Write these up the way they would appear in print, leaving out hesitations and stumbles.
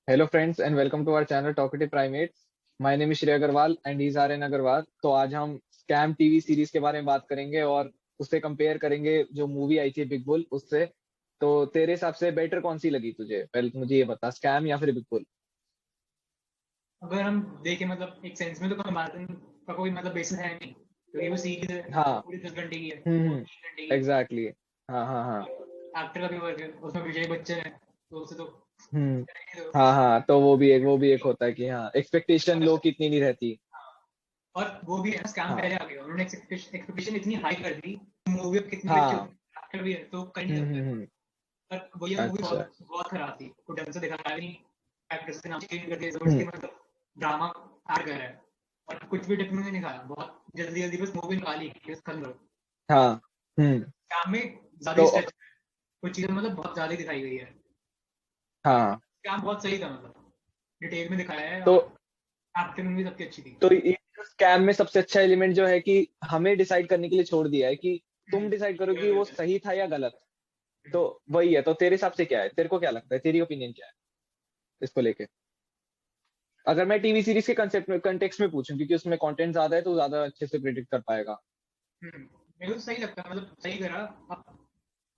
Hello friends and welcome to our channel Talkative Primates. My name is Shreya Agarwal and he's Aryan Agarwal. तो आज हम scam TV series के बारे में बात करेंगे और उससे कंपेयर करेंगे जो मूवी आई थी बिग बुल उससे। तो तेरे हिसाब से बेटर कौन सी लगी तुझे? पहले तो मुझे ये बता, स्कैम या फिर बिग बुल? अगर हम देखें मतलब एक सेंस में तो कंपैरिजन का कोई मतलब बेसिस है नहीं, क्योंकि वो सीरीज है, हाँ। पूरी 10 घंटे की है, वो हम्म। 3 घंटे की है। एग्जैक्टली। हाँ हाँ हाँ। एक्टर का भी वर्क है, उसमें विजय बच्चन है, तो उसे तो हम्म। करेंगे तो। हाँ हाँ, तो वो भी एक होता है कि हाँ एक्सपेक्टेशन लोग की इतनी नहीं रहती। हाँ, और वो भी है ना, स्कैम हाँ पहले आ गया, उन्होंने एक्सपेक्टेशन इतनी हाई कर दी, मूवी अब कितनी भी अच्छी हाँ। होती है, एक्टर भी है तो कर नहीं सकते। हम्म। पर वो ये मूवी अच्छा। बहुत बहुत खराब थी, वो ढंग से दिखाया भी नहीं, एक्टर्स के नाम चेंज करके हम्म। जबरदस्ती मतलब ड्रामा ऐड कर रहा है, और कुछ भी डेप्थ में नहीं दिखाया, बहुत जल्दी जल्दी बस मूवी निकाली बस खत्म करो। हाँ। हम्म। काम में ज्यादा तो स्ट्रेच, कुछ चीजें मतलब बहुत ज्यादा ही दिखाई गई है। हाँ। काम बहुत सही था, मतलब डिटेल में दिखाया है, तो और एक्टिंग भी सबकी अच्छी थी। तो ये स्कैम में सबसे अच्छा एलिमेंट जो है कि हमें डिसाइड करने के लिए छोड़ दिया है कि तुम डिसाइड करो कि वो सही था या गलत। तो वही है। तो तेरे हिसाब से क्या है? तेरे को क्या लगता है? तेरी ओपिनियन क्या है इसको लेके? अगर मैं टीवी सीरीज के कंसेप्ट में कंटेक्स्ट में पूछूं, क्योंकि उसमें कंटेंट ज्यादा है तो ज्यादा अच्छे से प्रिडिक्ट कर पाएगा। मेरे को तो सही लगता है, मतलब सही करा। अब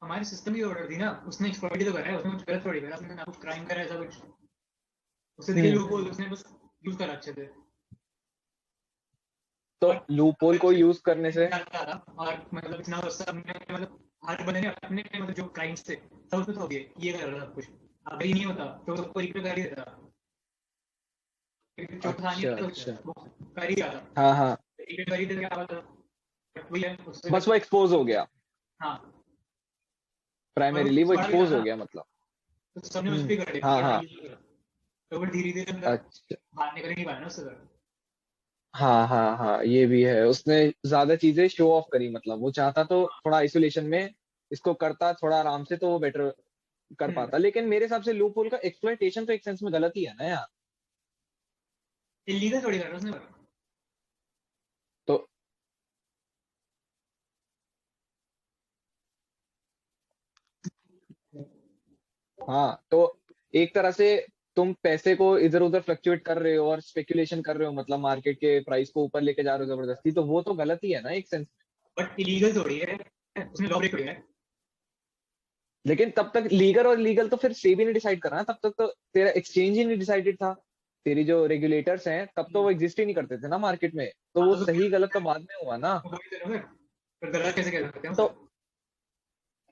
हमारे सिस्टम की ऑर्डर थी ना, उसने एक्सप्लॉइट ही तो करा है, उसने कुछ गलत थोड़ी करा, उसने ना कुछ क्राइम करा ऐसा कुछ, उससे दिखे हम्म। लोग बोल, उसने बस यूज करा अच्छे से। तो और लूपहोल अगर को यूज करने से। निकालता था, और मतलब इतना सब मतलब हर बंदे ने अपने मतलब जो क्राइम्स थे सब उसमें थोप दिए, ये कर रहा था सब कुछ। अगर ये नहीं होता तो सबको रिप्ले कर ही देता, क्योंकि चोट आसानी अच्छा है तो अच्छा। वो कर ही रहा था, हाँ हाँ। रिप्ले कर ही देता, क्या होता। बट वही है, उससे बस वो एक्सपोज हो गया। हाँ, और वो प्राइमरीली वो बड़ा भी था एक्सपोज हो ना, गया मतलब। तो सबने उस हम्म। पर कर दिया कि हाँ हाँ हाँ। ये करा। तो वो धीरे धीरे मतलब अच्छा। बाहर निकल ही नहीं पाया ना उससे फिर। हाँ हाँ हाँ, ये भी है। उसने ज्यादा चीजें शो ऑफ करी, मतलब वो चाहता तो थोड़ा आइसोलेशन में इसको करता, थोड़ा आराम से, तो वो बेटर कर हम्म, पाता। लेकिन मेरे हिसाब से लूप होल का एक्सप्लॉइटेशन तो एक सेंस में गलत ही है ना यार। इलीगल थोड़ी कर रहा उसने फिर। तो हाँ, तो एक तरह से तुम पैसे को इधर उधर फ्लक्चुएट कर रहे हो और स्पेकुलेशन कर रहे हो, मतलब मार्केट के प्राइस को ऊपर लेके जा रहे हो जबरदस्ती, तो वो तो गलत ही है ना एक सेंस में। बट इलीगल थोड़ी है, उसने लॉ ब्रेक किया है। लेकिन तब तक लीगल और लीगल तो फिर सेबी ने डिसाइड करा ना, तब तक तो तेरा एक्सचेंज ही नहीं डिसाइडेड था। तेरी जो रेगुलेटर्स हैं तब तो वो एग्जिस्ट ही नहीं करते थे ना मार्केट में, तो हाँ वो तो सही गलत तो बाद में हुआ ना। वही तो ना फिर गलत कैसे कह सकते हैं तो उसे।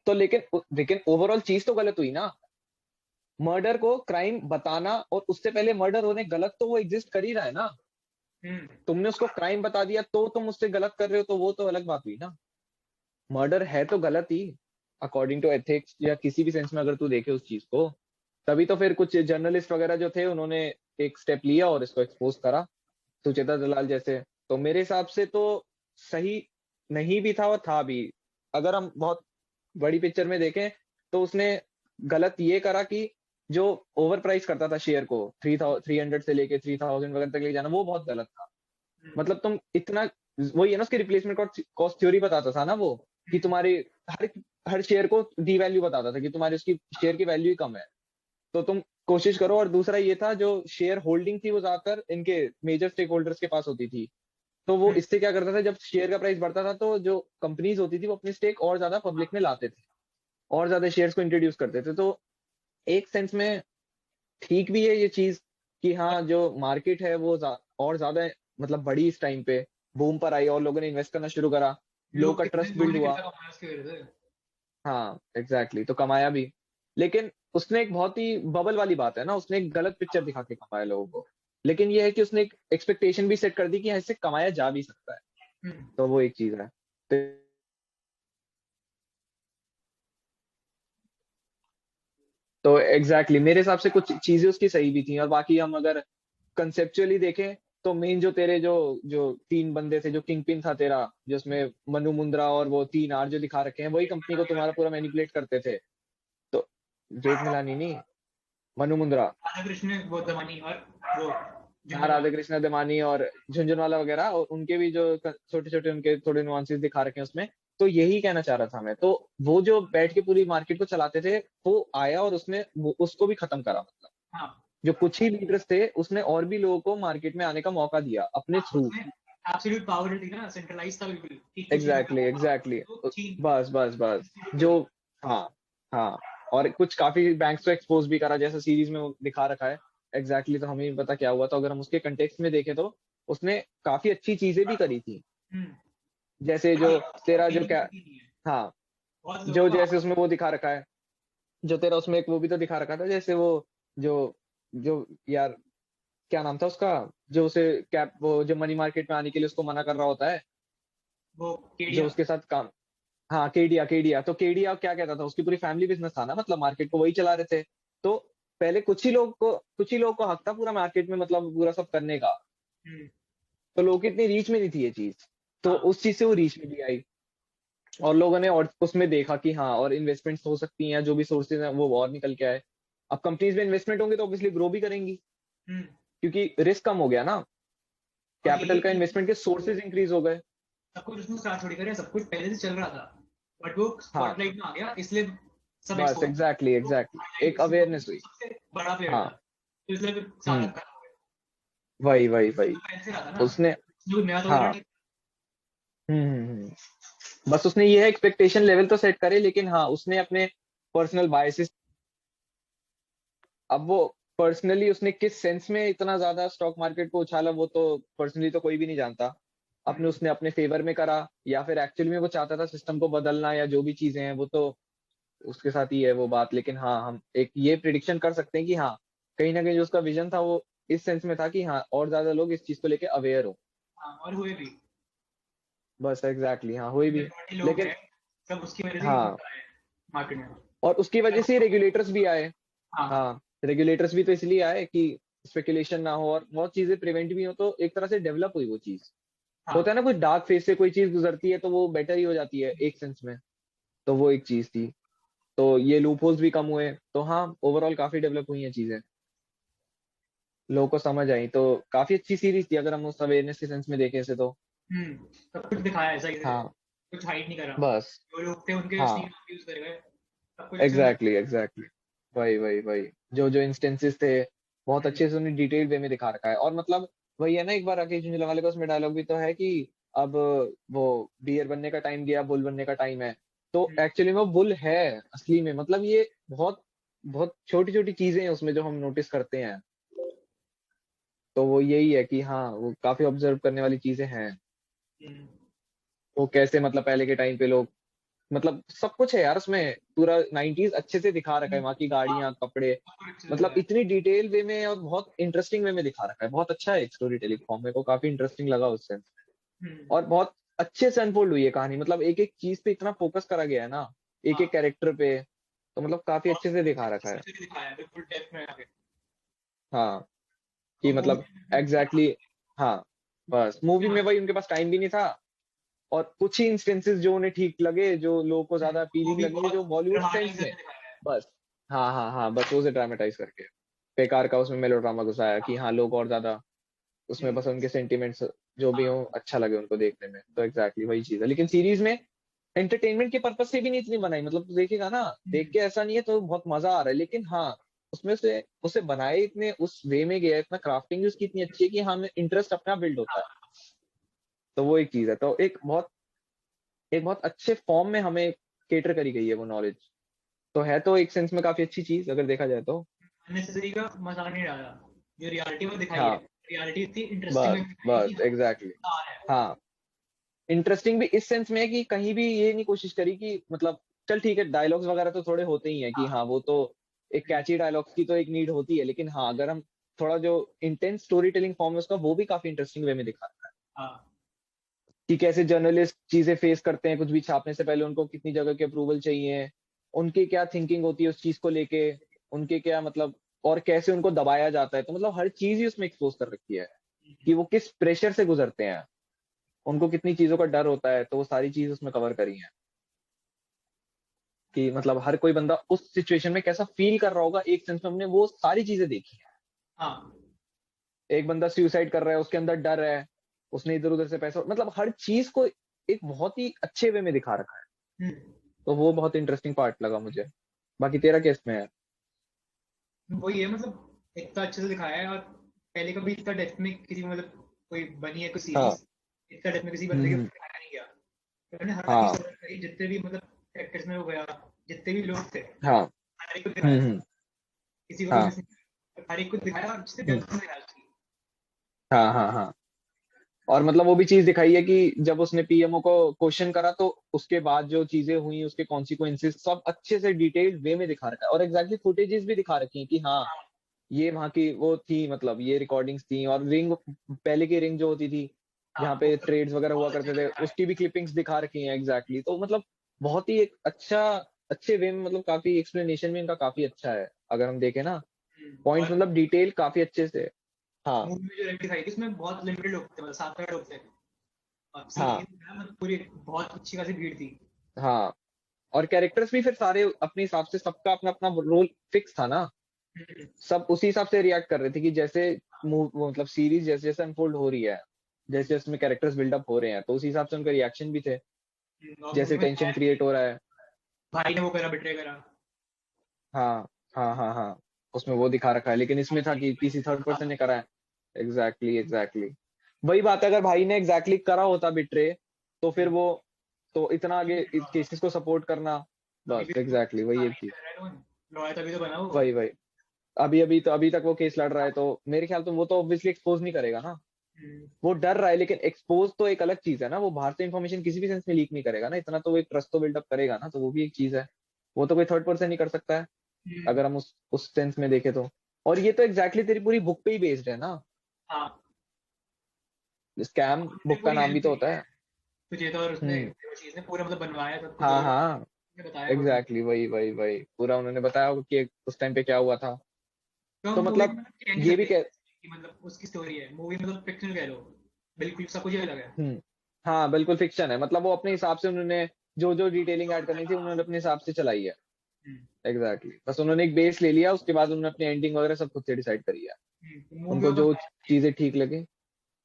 तो लेकिन लेकिन ओवरऑल चीज तो गलत हुई ना। मर्डर को क्राइम बताना और उससे पहले मर्डर होने गलत, तो वो एग्जिस्ट कर ही रहा है ना। हम्म, तुमने उसको क्राइम बता दिया तो तुम उससे गलत कर रहे हो, तो वो तो अलग बात हुई ना। मर्डर है तो गलत ही, अकॉर्डिंग टू एथिक्स या किसी भी सेंस में अगर तू देखे उस चीज को। तभी तो फिर कुछ जर्नलिस्ट वगैरह जो थे उन्होंने एक स्टेप लिया और इसको एक्सपोज करा, सुचेता दलाल जैसे। तो मेरे हिसाब से तो सही नहीं भी था और था भी। अगर हम बहुत बड़ी पिक्चर में देखें तो उसने गलत ये करा कि जो ओवर प्राइस करता था शेयर को, 300 से लेके 3000 वगैरह तक ले जाना, वो बहुत गलत था। मतलब तुम इतना, वही है ना, उसकी रिप्लेसमेंट कॉस्ट थ्योरी बताता था ना वो, कि तुम्हारे हर हर शेयर को डी वैल्यू बताता था कि तुम्हारी उसकी शेयर की वैल्यू ही कम है, तो तुम कोशिश करो। और दूसरा ये था, जो शेयर होल्डिंग थी वो ज्यादातर इनके मेजर स्टेक होल्डर्स के पास होती थी। तो वो हम्म, इससे क्या करता था, जब शेयर का प्राइस बढ़ता था तो जो कंपनीज होती थी वो अपनी स्टेक और ज्यादा पब्लिक में लाते थे और ज्यादा शेयर्स को इंट्रोड्यूस करते थे। तो एक सेंस में ठीक भी है ये चीज कि हाँ, जो मार्केट है वो और ज्यादा मतलब बड़ी इस टाइम पे बूम पर आई और लोगों ने इन्वेस्ट करना शुरू करा, लोगों लोग का कितने ट्रस्ट लोगों बिल्ड ने हुआ। कितना कमाया उसकी वजह से। हाँ एग्जैक्टली, तो कमाया भी। लेकिन उसने एक बहुत ही बबल वाली बात है ना, उसने एक गलत पिक्चर दिखा के कमाया लोगों को। लेकिन ये है कि उसने एक एक्सपेक्टेशन भी सेट कर दी कि हाँ, इससे कमाया जा भी सकता है। हम्म, तो वो एक चीज है। तो एग्जैक्टली मेरे हिसाब से कुछ चीजें उसकी सही भी थी, और बाकी हम अगर कंसेप्चुअली देखें तो मेन जो तेरे जो जो तीन बंदे थे, जो किंग पिन था तेरा, जिसमें मनु मुंद्रा और वो तीन आर जो दिखा रखे हैं, वही कंपनी को तुम्हारा पूरा मैनिपुलेट करते थे। तो जेठमलानी नहीं, मनु मुंद्रा। राधा कृष्ण वो दमानी और वो हाँ, झुंझुनवाला। राधा कृष्णा दमानी और झुंझुनवाला वगैरह, और उनके भी जो छोटे छोटे उनके थोड़े नुआंसेस दिखा रखे हैं उसमें। तो यही कहना चाह रहा था मैं। तो वो जो बैठ के पूरी मार्केट को चलाते थे, वो आया और उसने उसको भी खत्म करा मतलब। हाँ, जो कुछ ही लीडर्स थे, उसने और भी लोगों को मार्केट में आने का मौका दिया अपने हाँ, थ्रू। उसमें एब्सोल्यूट पावर थी ना, सेंट्रलाइज था बिल्कुल कि कुछ लोगों एग्जैक्टली का एग्जैक्टली। तो चीन बस बस बस। distribute कर जो, दिया। हाँ हाँ, और कुछ काफी बैंक्स को एक्सपोज भी करा, जैसा सीरीज में वो दिखा रखा है। एग्जैक्टली, तो हमें भी पता क्या हुआ था, अगर हम उसके कंटेक्स्ट में देखें तो उसने काफी अच्छी चीजें भी करी थी। हम्म। जैसे बट जो ये उसकी तेरा जो अकेली क्या, गलती नहीं है, हाँ, बहुत लोगों जो का जैसे हाथ उसमें वो दिखा रखा है, जो तेरा उसमें एक वो भी तो दिखा रखा था, जैसे वो जो जो यार क्या नाम था उसका, जो उसे कैप वो जो मनी मार्केट में आने के लिए उसको मना कर रहा होता है, वो जो केडिया। उसके साथ काम, हाँ केडिया, केडिया तो केडिया क्या कहता था, उसकी पूरी फैमिली बिजनेस था ना, मतलब मार्केट को वही चला रहे थे। तो पहले कुछ ही लोग को हक था पूरा मार्केट में, मतलब पूरा सब करने का। हम्म। तो लोगों की इतनी रीच में नहीं थी ये चीज, तो हाँ उस चीज से वो रीच में भी आई। और लोगों ने और उसमें देखा कि हाँ और इन्वेस्टमेंट्स हो सकती हैं, जो भी सोर्सेज हैं वो और निकल के आए। अब कंपनीज में इन्वेस्टमेंट होंगे तो ऑब्वियसली ग्रो भी करेंगी, हम्म। क्योंकि रिस्क कम हो गया ना, और यही कैपिटल का, चीज इन्वेस्टमेंट के सोर्सेज इंक्रीज हो गए। सब कुछ उसने स्टार्ट थोड़ी करे, सब कुछ पहले से चल रहा था, बट वो हाँ स्पॉटलाइट में आ गया इसलिए सब बस एक्सपोज। एग्जैक्टली तो एग्जैक्टली, हाईलाइट एक उसी को, अवेयरनेस हुई। सबसे बड़ा प्लेयर था, हाँ। तो इसलिए फिर सारा हम्म। खत्म हो गया। वही वही वही। तो पहले से रहा था तो ना, उसने, जो नया थोड़ी हाँ, लड़का। बस उसने ये है एक्सपेक्टेशन लेवल तो सेट करे, लेकिन हाँ उसने अपने पर्सनल बायसेस, अब वो पर्सनली उसने किस सेंस में इतना ज्यादा स्टॉक मार्केट को उछाला, वो तो पर्सनली तो कोई भी नहीं जानता। अपने उसने अपने फेवर में करा, या फिर एक्चुअली में वो चाहता था सिस्टम को बदलना, या जो भी चीजें हैं वो तो उसके साथ ही है वो बात। लेकिन हाँ हम एक ये प्रिडिक्शन कर सकते हैं कि हाँ कहीं ना कहीं जो उसका विजन था वो इस सेंस में था कि हाँ और ज्यादा लोग इस चीज को लेके अवेयर हो। हाँ, और हुए भी बस एग्जैक्टली, हाँ हुई भी। मेजॉरिटी लोग लेकिन हैं, सब उसकी वजह से ही हाँ, ऊपर आए मार्केट में। और उसकी वजह से रेगुलेटर्स भी आए। हाँ हाँ, रेगुलेटर्स भी तो इसलिए आए कि स्पेकुलेशन ना हो और बहुत चीजें प्रिवेंट भी हो, तो एक तरह से डेवलप हुई वो चीज। होता है हाँ। ना, कुछ डार्क फेज से कोई चीज गुजरती है तो वो बेटर ही हो जाती है एक सेंस में। तो वो एक चीज थी। तो ये लूप होल्स भी कम हुए, तो हाँ ओवरऑल काफी डेवलप हुई हैं चीजें, लोगों को समझ आई, तो काफी अच्छी सीरीज थी अगर हम उस अवेयरनेस के सेंस में देखें इसे तो। सब कुछ दिखाया ऐसा ही है, हाँ कुछ हाइड नहीं करा। बस। जो लोग थे उनके असली हाँ नाम यूज करे गए, सब कुछ अच्छे से एग्जैक्टली एग्जैक्टली, वही वही वही। जो जो इंस्टेंसेस थे बहुत हम्म, अच्छे से उन्हें डिटेल वे में दिखा रखा है। और मतलब वही है ना, एक बार राकेश झुंझुनवाले का उसमें डायलॉग भी तो है कि अब वो बियर बनने का टाइम गया, बुल बनने का टाइम है। तो हम्म, एक्चुअली वो बुल है असली में, मतलब ये बहुत बहुत छोटी छोटी चीजें हैं उसमें जो हम नोटिस करते हैं। तो वो यही है कि हाँ वो काफी ऑब्जर्व करने वाली चीजें हैं। हम्म, वो कैसे मतलब पहले के टाइम पे लोग, मतलब सब कुछ है यार उसमें, पूरा 90s अच्छे से दिखा रखा है, वहाँ की हाँ, गाड़ियां, कपड़े, सब कुछ अच्छे से मतलब दिखाया। इतनी डिटेल वे में और बहुत इंटरेस्टिंग वे में दिखा रखा है। बहुत अच्छा है एक स्टोरी टेलिंग फॉर्म, मेरे को काफी इंटरेस्टिंग लगा उस सेंस। हम्म, और बहुत अच्छे से अनफोल्ड हुई है कहानी, मतलब एक एक चीज पे इतना फोकस करा गया है ना, एक एक हाँ, कैरेक्टर पे। तो मतलब काफी और अच्छे से दिखा रखा है। स्पेशली दिखाया है बिल्कुल डेप्थ में आके। हाँ, और कि मूवी मतलब एग्जैक्टली exactly, हाँ बस मूवी में वही उनके पास टाइम भी नहीं था। और कुछ ही इंस्टेंसेस जो उन्हें ठीक लगे, जो लोगों को ज्यादा वो अपीलिंग भी लगे, बहुत जो बॉलीवुड सेंस ड्रामेटाइज में। करके दिखाया है। बस, हाँ हाँ हाँ, बस उसे ड्रामेटाइज करके बेकार का उसमें मेलोड्रामा घुसाया कि हाँ लोग और ज्यादा उसमें हम्म, बस उनके सेंटिमेंट्स जो भी हो हाँ, अच्छा लगे उनको देखने में। तो एग्जैक्टली वही चीज है, लेकिन सीरीज में एंटरटेनमेंट के पर्पज से भी नहीं इतनी बनाई, मतलब तू देखेगा ना, देख हम्म, के ऐसा नहीं है तो बहुत मजा आ रहा है, लेकिन हाँ उसमें से उसे बनाए इतने उस वे में गया है, इतना क्राफ्टिंग उसकी इतनी अच्छी है कि हमें इंटरेस्ट अपना बिल्ड होता है। तो वो एक चीज है, तो एक बहुत अच्छे फॉर्म में हमें केटर करी गई है वो नॉलेज। तो है तो एक सेंस में काफी अच्छी चीज अगर देखा जाए तो। अननेसेसरी का मजाक नहीं डाला, जो रियलिटी में दिखाई है, हाँ रियलिटी इतनी इंटरेस्टिंग बस में दिखाई है कि बस हाँ एग्जैक्टली exactly। आ रहा है। हाँ, इंटरेस्टिंग भी इस सेंस में है कि कहीं भी ये नहीं कोशिश करी कि मतलब, चल ठीक है डायलॉग्स वगैरह तो थोड़े होते ही हैं कि हाँ वो तो एक हम्म, कैची डायलॉग्स की तो एक नीड होती है, लेकिन हाँ अगर हम थोड़ा जो इंटेंस स्टोरी टेलिंग फॉर्म है उसका, वो भी काफी इंटरेस्टिंग वे में दिखा रहा है हाँ, कि कैसे जर्नलिस्ट चीजें फेस करते हैं, कुछ भी छापने से पहले उनको कितनी जगह के अप्रूवल चाहिए, उनकी क्या थिंकिंग होती है उस चीज को लेके, उनके क्या मतलब, और कैसे उनको दबाया जाता है। तो मतलब हर चीज ही उसमें एक्सपोज कर रखी है कि वो किस प्रेशर से गुजरते हैं, उनको कितनी चीजों का डर होता है, तो वो सारी चीज उसमें कवर करी है कि मतलब हर कोई बंदा उस सिचुएशन में कैसा फील कर रहा होगा, एक सेंस में हमने वो सारी चीजें देखी है। हाँ, एक बंदा सुसाइड कर रहा है, उसके अंदर डर है, उसने इधर उधर से पैसा, मतलब हर चीज को एक बहुत ही अच्छे वे में दिखा रखा है। हम्म, तो वो बहुत इंटरेस्टिंग पार्ट लगा मुझे। बाकी तेरा केस में है। वही है मतलब इतना अच्छे से दिखाया है, और पहले कभी इतना डेप्थ में किसी मतलब कोई बनी है कोई हाँ। सीरीज, इतना डेप्थ में किसी बंदे के हम्म। ऊपर दिखाया नहीं गया। तो मैंने हर चीज हाँ। कवर करी, जितने भी मतलब कैरेक्टर्स में हो गया, जितने भी लोग थे हाँ। हर एक को दिखाया, हम्म। किसी को भी हाँ। मिस नहीं किया, हर एक को दिखाया और जितने हम्म। डेप्थ में दिखाया उसकी। हाँ। हाँ। हाँ। और मतलब वो भी चीज दिखाई है कि जब उसने पीएमओ को क्वेश्चन करा तो उसके बाद जो चीजें हुई उसके कॉन्सिक्वेंसेस सब अच्छे से डिटेल्ड वे में दिखा रखा है, और एग्जैक्टली फुटेजेस भी दिखा रखी हैं कि हाँ ये वहाँ की वो थी, मतलब ये रिकॉर्डिंग्स थी, और रिंग, पहले की रिंग जो होती थी हाँ, जहाँ वो पे ट्रेड्स वगैरह हुआ बहुत अच्छे करते से थे दिखाया है। उसकी भी क्लिपिंग्स दिखा रखी हैं एग्जैक्टली। तो मतलब बहुत ही एक अच्छा, अच्छे वे में, मतलब काफी एक्सप्लेनेशन भी इनका काफी अच्छा है अगर हम देखें ना, पॉइंट्स और मतलब डिटेल काफी अच्छे से। हाँ। मूवी में जो रेंट दिखाई थी उसमें बहुत लिमिटेड लोग थे, मतलब 7 8 लोग थे, और हाँ। सीरीज में मतलब पूरी बहुत अच्छी खासी भीड़ थी। हाँ। और कैरेक्टर्स भी फिर सारे अपने हिसाब से, सबका अपना अपना रोल फिक्स था ना, हम्म, सब उसी हिसाब से रिएक्ट कर रहे थे कि जैसे वो मतलब सीरीज जैसे जैसे अनफोल्ड हो रही है, जैसे जैसे उसमें कैरेक्टर्स बिल्डअप हो रहे हैं, तो उसी हिसाब से उनका रिएक्शन भी थे, और मूवी जैसे में टेंशन क्रिएट हो रहा है। भाई ने वो करा, बिट्रे करा। हाँ। हाँ। हाँ। हाँ। उसमें वो दिखा रखा है, लेकिन इसमें था कि किसी थर्ड पर्सन ने करा है। Exactly exactly. वही बात है, अगर भाई ने एग्जैक्टली करा होता बिट्रे, तो फिर वो, तो इतना आगे केसेस को सपोर्ट करना, अभी भी बस एग्जैक्टली वही एक चीज। कर रहा है लोन, लॉयर तभी तो बना वो। वही वही। अभी अभी तो अभी तक वो केस लड़ रहा है, तो मेरे ख्याल तो वो तो ऑब्वियसली एक्सपोज नहीं करेगा ना, हम्म, वो डर रहा है, लेकिन एक्सपोज तो एक अलग चीज है ना, वो बाहर से इन्फॉर्मेशन किसी भी सेंस में लीक नहीं करेगा ना, इतना तो वो एक ट्रस्ट तो बिल्डअप करेगा ना, तो वो भी एक चीज है, वो तो कोई थर्ड पर्सन नहीं कर सकता है हम्म, अगर हम उस सेंस में देखें तो। और ये तो एग्जैक्टली तेरी पूरी बुक पे ही बेस्ड है ना, हाँ, स्कैम उसने बुक का पूरी नाम भी हेल्प तो करी होता है है। तुझे तो, और उसने हम्म। वो चीज ने पूरा मतलब बनवाया सब कुछ, हाँ। और हाँ। उसने बताया खुद भी। एग्जैक्टली वही वही वही पूरा उन्होंने बताया होगा कि उस टाइम पे क्या हुआ था। तो तो हम मूवी मतलब में कह नहीं ये भी सकते कह। कि मतलब उसकी स्टोरी है, मूवी मतलब फिक्शनल कह लो, बिल्कुल सब कुछ ही अलग है। हाँ बिल्कुल फिक्शन है, मतलब वो अपने हिसाब से उन्होंने जो जो डिटेलिंग ऐड करनी थी हाँ, उन्होंने अपने हिसाब से चलाई है। हम्म, एग्जैक्टली बस उन्होंने एक बेस ले लिया, उसके बाद उन्होंने अपनी एंडिंग वगैरह सब खुद से डिसाइड करी है, मूवी उनको हो तो जो मैच चीजें ठीक लगे।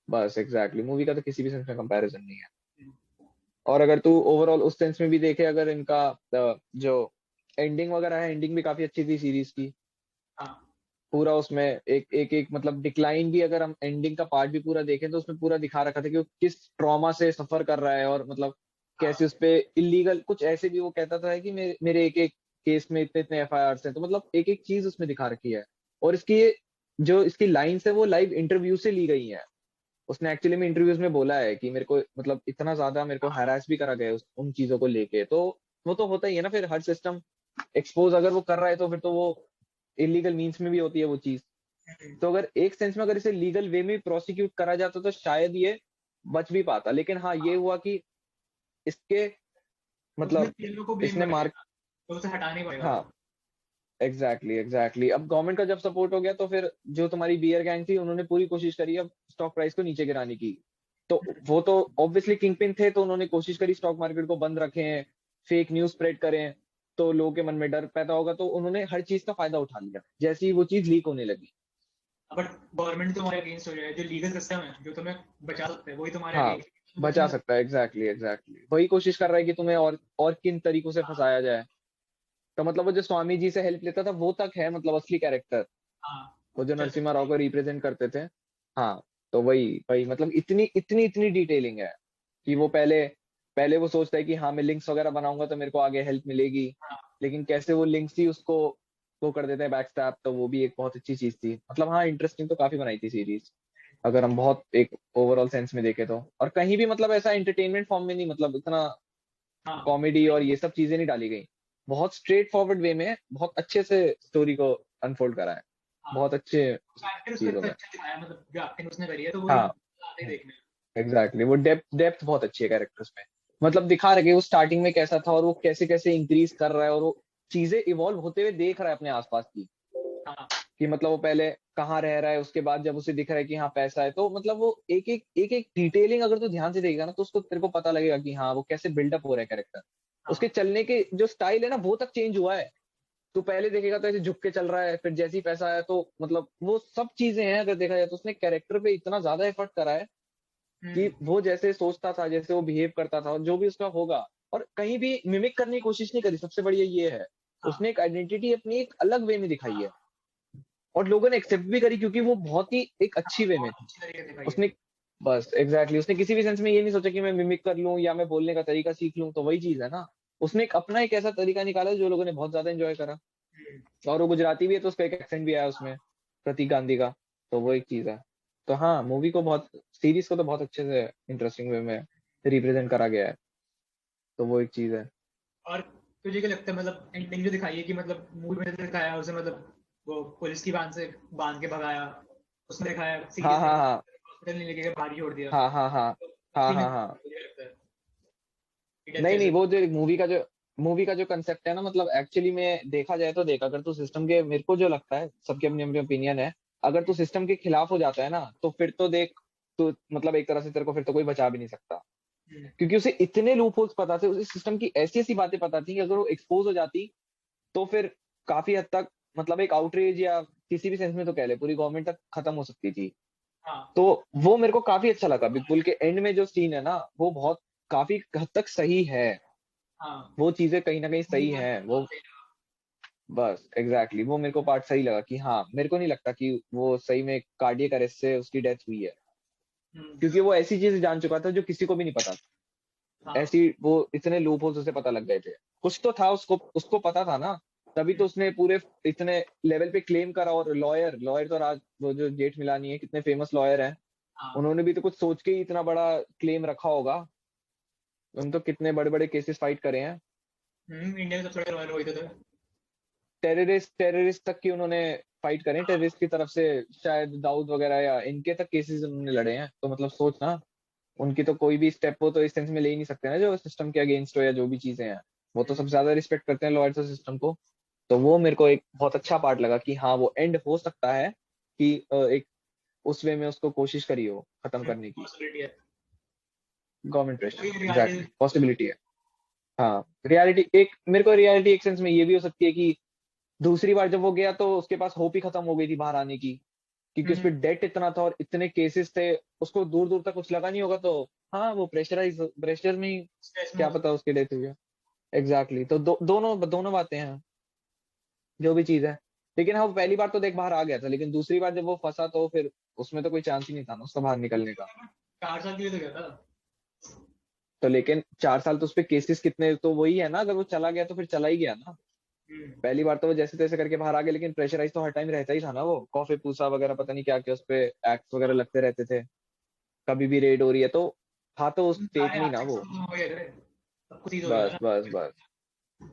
बस एग्जैक्टली मूवी का तो किसी भी सेंस में कंपैरिजन नहीं है। नहीं। और अगर तू ओवरऑल उस सेंस में भी देखे, अगर इनका जो एंडिंग वगैरह है, एंडिंग भी काफी अच्छी थी सीरीज की, हाँ, पूरा उसमें एक एक एक मतलब डिक्लाइन भी, अगर हम एंडिंग का पार्ट भी पूरा देखें तो उसमें पूरा दिखा रखा था कि वो किस ट्रॉमा से सफर कर रहा है, और मतलब कैसे हाँ, उस पे इलीगल कुछ ऐसे भी वो कहता था कि मेरे एक एक केस में इतने इतने एफआईआर हैं, तो मतलब एक एक चीज उसमें दिखा रखी है। और इसकी जो इसकी लाइंस है वो लाइव इंटरव्यू से ली गई है, उसने एक्चुअली में इंटरव्यूज में बोला है कि मेरे को मतलब इतना ज्यादा मेरे को हैरास भी करा गया है उन चीजों को लेके, तो वो तो होता ही है ना, फिर हर सिस्टम एक्सपोज अगर वो कर रहा है तो फिर तो वो इलीगल मीन्स में भी होती है वो चीज। हम्म, तो अगर एक सेंस में अगर इसे लीगल वे में प्रोसिक्यूट करा जाता तो शायद ये बच भी पाता, लेकिन हाँ ये हुआ कि इसके उसने मतलब पीएमओ को ब्लेम इसने कर दिया, मार्क। तो उसे हटाना ही पड़ेगा हाँ अब। एग्जैक्टली अब गवर्नमेंट का जब सपोर्ट हो गया तो फिर जो तुम्हारी बियर गैंग थी उन्होंने पूरी कोशिश करी अब स्टॉक प्राइस को नीचे गिराने की, तो वो तो ऑब्वियसली किंग पिन थे, तो उन्होंने कोशिश करी स्टॉक मार्केट को बंद रखें, फेक न्यूज स्प्रेड करें, तो लोगों के मन में डर पैदा होगा, तो उन्होंने हर चीज का फायदा उठा लिया जैसे ही वो चीज लीक होने लगी। बट गवर्नमेंट तुम्हारे अगेंस्ट हो जाए, जो लीगल सिस्टम है जो तुम्हें बचा सकता है वही तुम्हारे हाँ अगेंस्ट, तो बच बचा नहीं सकता। सकता है एग्जैक्टली वही कोशिश कर रहा है कि तुम्हें और किन तरीकों से हाँ, फंसाया जाए। तो मतलब वो जो स्वामी जी से हेल्प लेता था वो तक है मतलब असली कैरेक्टर, हाँ, वो जो चल नरसिम्हा राव को रिप्रेजेंट करते थे। हाँ। तो वही वही मतलब इतनी इतनी इतनी डिटेलिंग है कि वो पहले पहले वो सोचता है कि हाँ मैं लिंक्स वगैरह बनाऊंगा तो मेरे को आगे हेल्प मिलेगी, हाँ, लेकिन कैसे वो लिंक्स ही उसको वो कर देते हैं बैकस्टैप, तो वो भी एक बहुत अच्छी चीज थी, मतलब हाँ इंटरेस्टिंग तो काफी बनाई थी सीरीज अगर हम बहुत एक ओवरऑल सेंस में देखें तो। और कहीं भी मतलब ऐसा एंटरटेनमेंट फॉर्म में नहीं, मतलब इतना हाँ, कॉमेडी और ये सब चीजें नहीं डाली गई, बहुत स्ट्रेट फॉरवर्ड वे में बहुत अच्छे से स्टोरी को अनफोल्ड करा है, हाँ, बहुत अच्छे एक्टर उसका चीजों इतना में। अच्छा दिखाया, मतलब जो एक्टिंग उसने करी है तो वही हाँ आते ही देखने। एग्जैक्टली वो डेप्थ डेप्थ बहुत अच्छी है कैरेक्टर्स में, मतलब दिखा रहे कि वो स्टार्टिंग में कैसा था और वो कैसे कैसे इंक्रीज कर रहा है, और वो चीजें इवॉल्व होते हुए देख रहा है अपने आसपास की, हाँ, कि मतलब वो पहले कहाँ रह रहा है, उसके बाद जब उसे दिख रहा है कि हाँ पैसा है, तो मतलब वो एक एक डिटेलिंग अगर तू ध्यान से देखेगा ना तो उसको तेरे को पता लगेगा कि हाँ वो कैसे बिल्डअप हो रहा है कैरेक्टर, उसके हाँ, चलने के जो स्टाइल है ना वो तक चेंज हुआ है। तू पहले देखेगा तो ऐसे झुक के चल रहा है, फिर जैसे ही पैसा आया तो मतलब वो सब चीजें हैं, अगर देखा जाए तो उसने कैरेक्टर पे इतना ज्यादा एफर्ट करा है कि हम्म, वो जैसे सोचता था, जैसे वो बिहेव करता था, और जो भी उसका होगा, और कहीं भी मिमिक करने की कोशिश नहीं करी, सबसे बढ़िया ये है हाँ, उसने एक आइडेंटिटी अपनी एक अलग वे में दिखाई है, और लोगों ने एक्सेप्ट भी करी क्योंकि वो बहुत ही एक अच्छी वे में बहुत थी। अच्छी तरीके से दिखाई है। उसने बस एग्जैक्टली उसने किसी भी सेंस में ये नहीं सोचा कि मैं मिमिक कर लूं या मैं बोलने का तरीका सीख लूं, तो वही चीज है ना। उसने एक अपना एक ऐसा तरीका निकाला जो लोगों ने बहुत ज्यादा एंजॉय करा। हम्म, और वो गुजराती भी है तो उसका एक एक्सेंट भी आया उसमें, प्रतीक गांधी का। तो वो एक चीज है। तो हाँ, मूवी को बहुत, सीरीज को तो बहुत अच्छे से इंटरेस्टिंग वे में रिप्रेजेंट करा गया है। तो वो एक चीज है। और तुझे क्या लगता है मतलब एंडिंग जो दिखाई है कि मतलब मूवी में जो दिखाया उसे मतलब वो पुलिस की बांध के भगाया, उसने दिखाया हाँ सीरियस हाँ लेकिन हाँ हॉस्पिटल नहीं लेके गए, बाहर ही छोड़ दिया। हाँ हाँ हाँ तो हाँ असली में हाँ हाँ। मुझे क्या लगता है कि डेथ नहीं नहीं, कैसे वो जो मूवी का जो कंसेप्ट है ना, मतलब एक्चुअली में देखा जाए तो देख, अगर तू सिस्टम के, मेरे को जो लगता है, सबके अपनी अपनी ओपिनियन है, अगर तू सिस्टम के खिलाफ हो जाता है ना तो फिर तो देख, तो मतलब एक तरह से तेरे को फिर तो कोई बचा भी नहीं सकता। हम्म, क्योंकि उसे इतने लूप होल्स पता थे, उसे सिस्टम की ऐसी ऐसी बातें पता थी कि अगर वो एक्सपोज हो जाती तो फिर काफी हद तक, मतलब एक आउटरीच या किसी भी सेंस में तो कह ले पूरी गवर्नमेंट तक खत्म हो सकती थी। हाँ तो वो मेरे को काफी अच्छा लगा, बिग बुल के एंड में जो सीन है ना, वो बहुत काफी हद तक सही है। हाँ वो चीजें कहीं ना कहीं मूवी सही का हैं वो। बहुत सही था। बस एग्जैक्टली वो मेरे को पार्ट सही लगा कि हाँ, मेरे को नहीं लगता कि वो सही में कार्डियक अरेस्ट से उसकी डेथ हुई है। हम्म, क्योंकि वो ऐसी चीज जान चुका था जो किसी को भी नहीं पता था। हाँ ऐसी वो इतने लूप होल्स उसे पता लग गए थे। कुछ तो था उसको उसको पता था ना, तभी तो हम्म, उसने पूरे इतने लेवल पे क्लेम करा। और लॉयर लॉयर तो राज, वो जो जेठ मिलानी है, कितने फेमस लॉयर हैं, हाँ उन्होंने भी तो कुछ सोच के ही इतना बड़ा क्लेम रखा होगा। उन तो कितने बड़े बड़े केसेस फाइट करे हैं। इंडिया में सबसे बड़े रॉयल वही तो थे। टेररिस्ट टेररिस्ट तक की उन्होंने फाइट करें, टेररिस्ट की तरफ से शायद दाऊद वगैरह या इनके तक केसेस उन्होंने लड़े हैं। तो मतलब सोच ना, उनकी तो कोई भी स्टेप हो तो इस सेंस में ले ही नहीं सकते ना, जो सिस्टम के अगेंस्ट हो या जो भी चीजें हैं। वो तो हम्म, सबसे ज्यादा रिस्पेक्ट करते हैं लॉयर्स और सिस्टम को। तो वो मेरे को एक बहुत अच्छा पार्ट लगा कि हाँ, वो एंड हो सकता है कि एक उस वे में उसको कोशिश करी हो खत्म करने की। पॉसिबिलिटी है। गवर्नमेंट प्रेशर, वही एग्जैक्टली रियलिटी। पॉसिबिलिटी है। हाँ, रियलिटी एक, मेरे को रियलिटी एक सेंस में ये भी हो सकती है कि दूसरी बार जब वो गया तो उसके पास होप ही खत्म हो गई थी बाहर आने की। क्योंकि उस हम्म, पर डेट इतना था और इतने केसेस थे, उसको दूर दूर तक कुछ लगा नहीं होगा। तो हाँ, वो प्रेशर में ही स्ट्रेस में क्या हो पता सकता उसकी डेथ हुई है। एग्जैक्टली तो दोनों दोनों बातें हैं, जो भी चीज है। लेकिन हाँ, वो पहली बार तो देख बाहर आ गया था, लेकिन दूसरी बार जब वो फंसा तो फिर उसमें तो कोई चांस ही नहीं था ना उसका बाहर निकलने का। है। 4 साल के लिए तो गया था। तो लेकिन 4 साल तो उस पे केसेस कितने, तो वही है ना, अगर वो चला गया तो फिर चला ही गया ना। हम्म, पहली बार तो वो जैसे तैसे करके बाहर आ गया, लेकिन प्रेशराइज तो हर टाइम रहता ही था ना। वो कॉफी पूसा वगैरह पता नहीं क्या क्या उस पे एक्ट वगैरह लगते रहते थे, कभी भी रेड हो रही है तो। था तो उस स्टेट सारे में ही हाथ ना से वो। खत्म हो गए थे, सब कुछ चीज हो गया था बस ना। बस बस,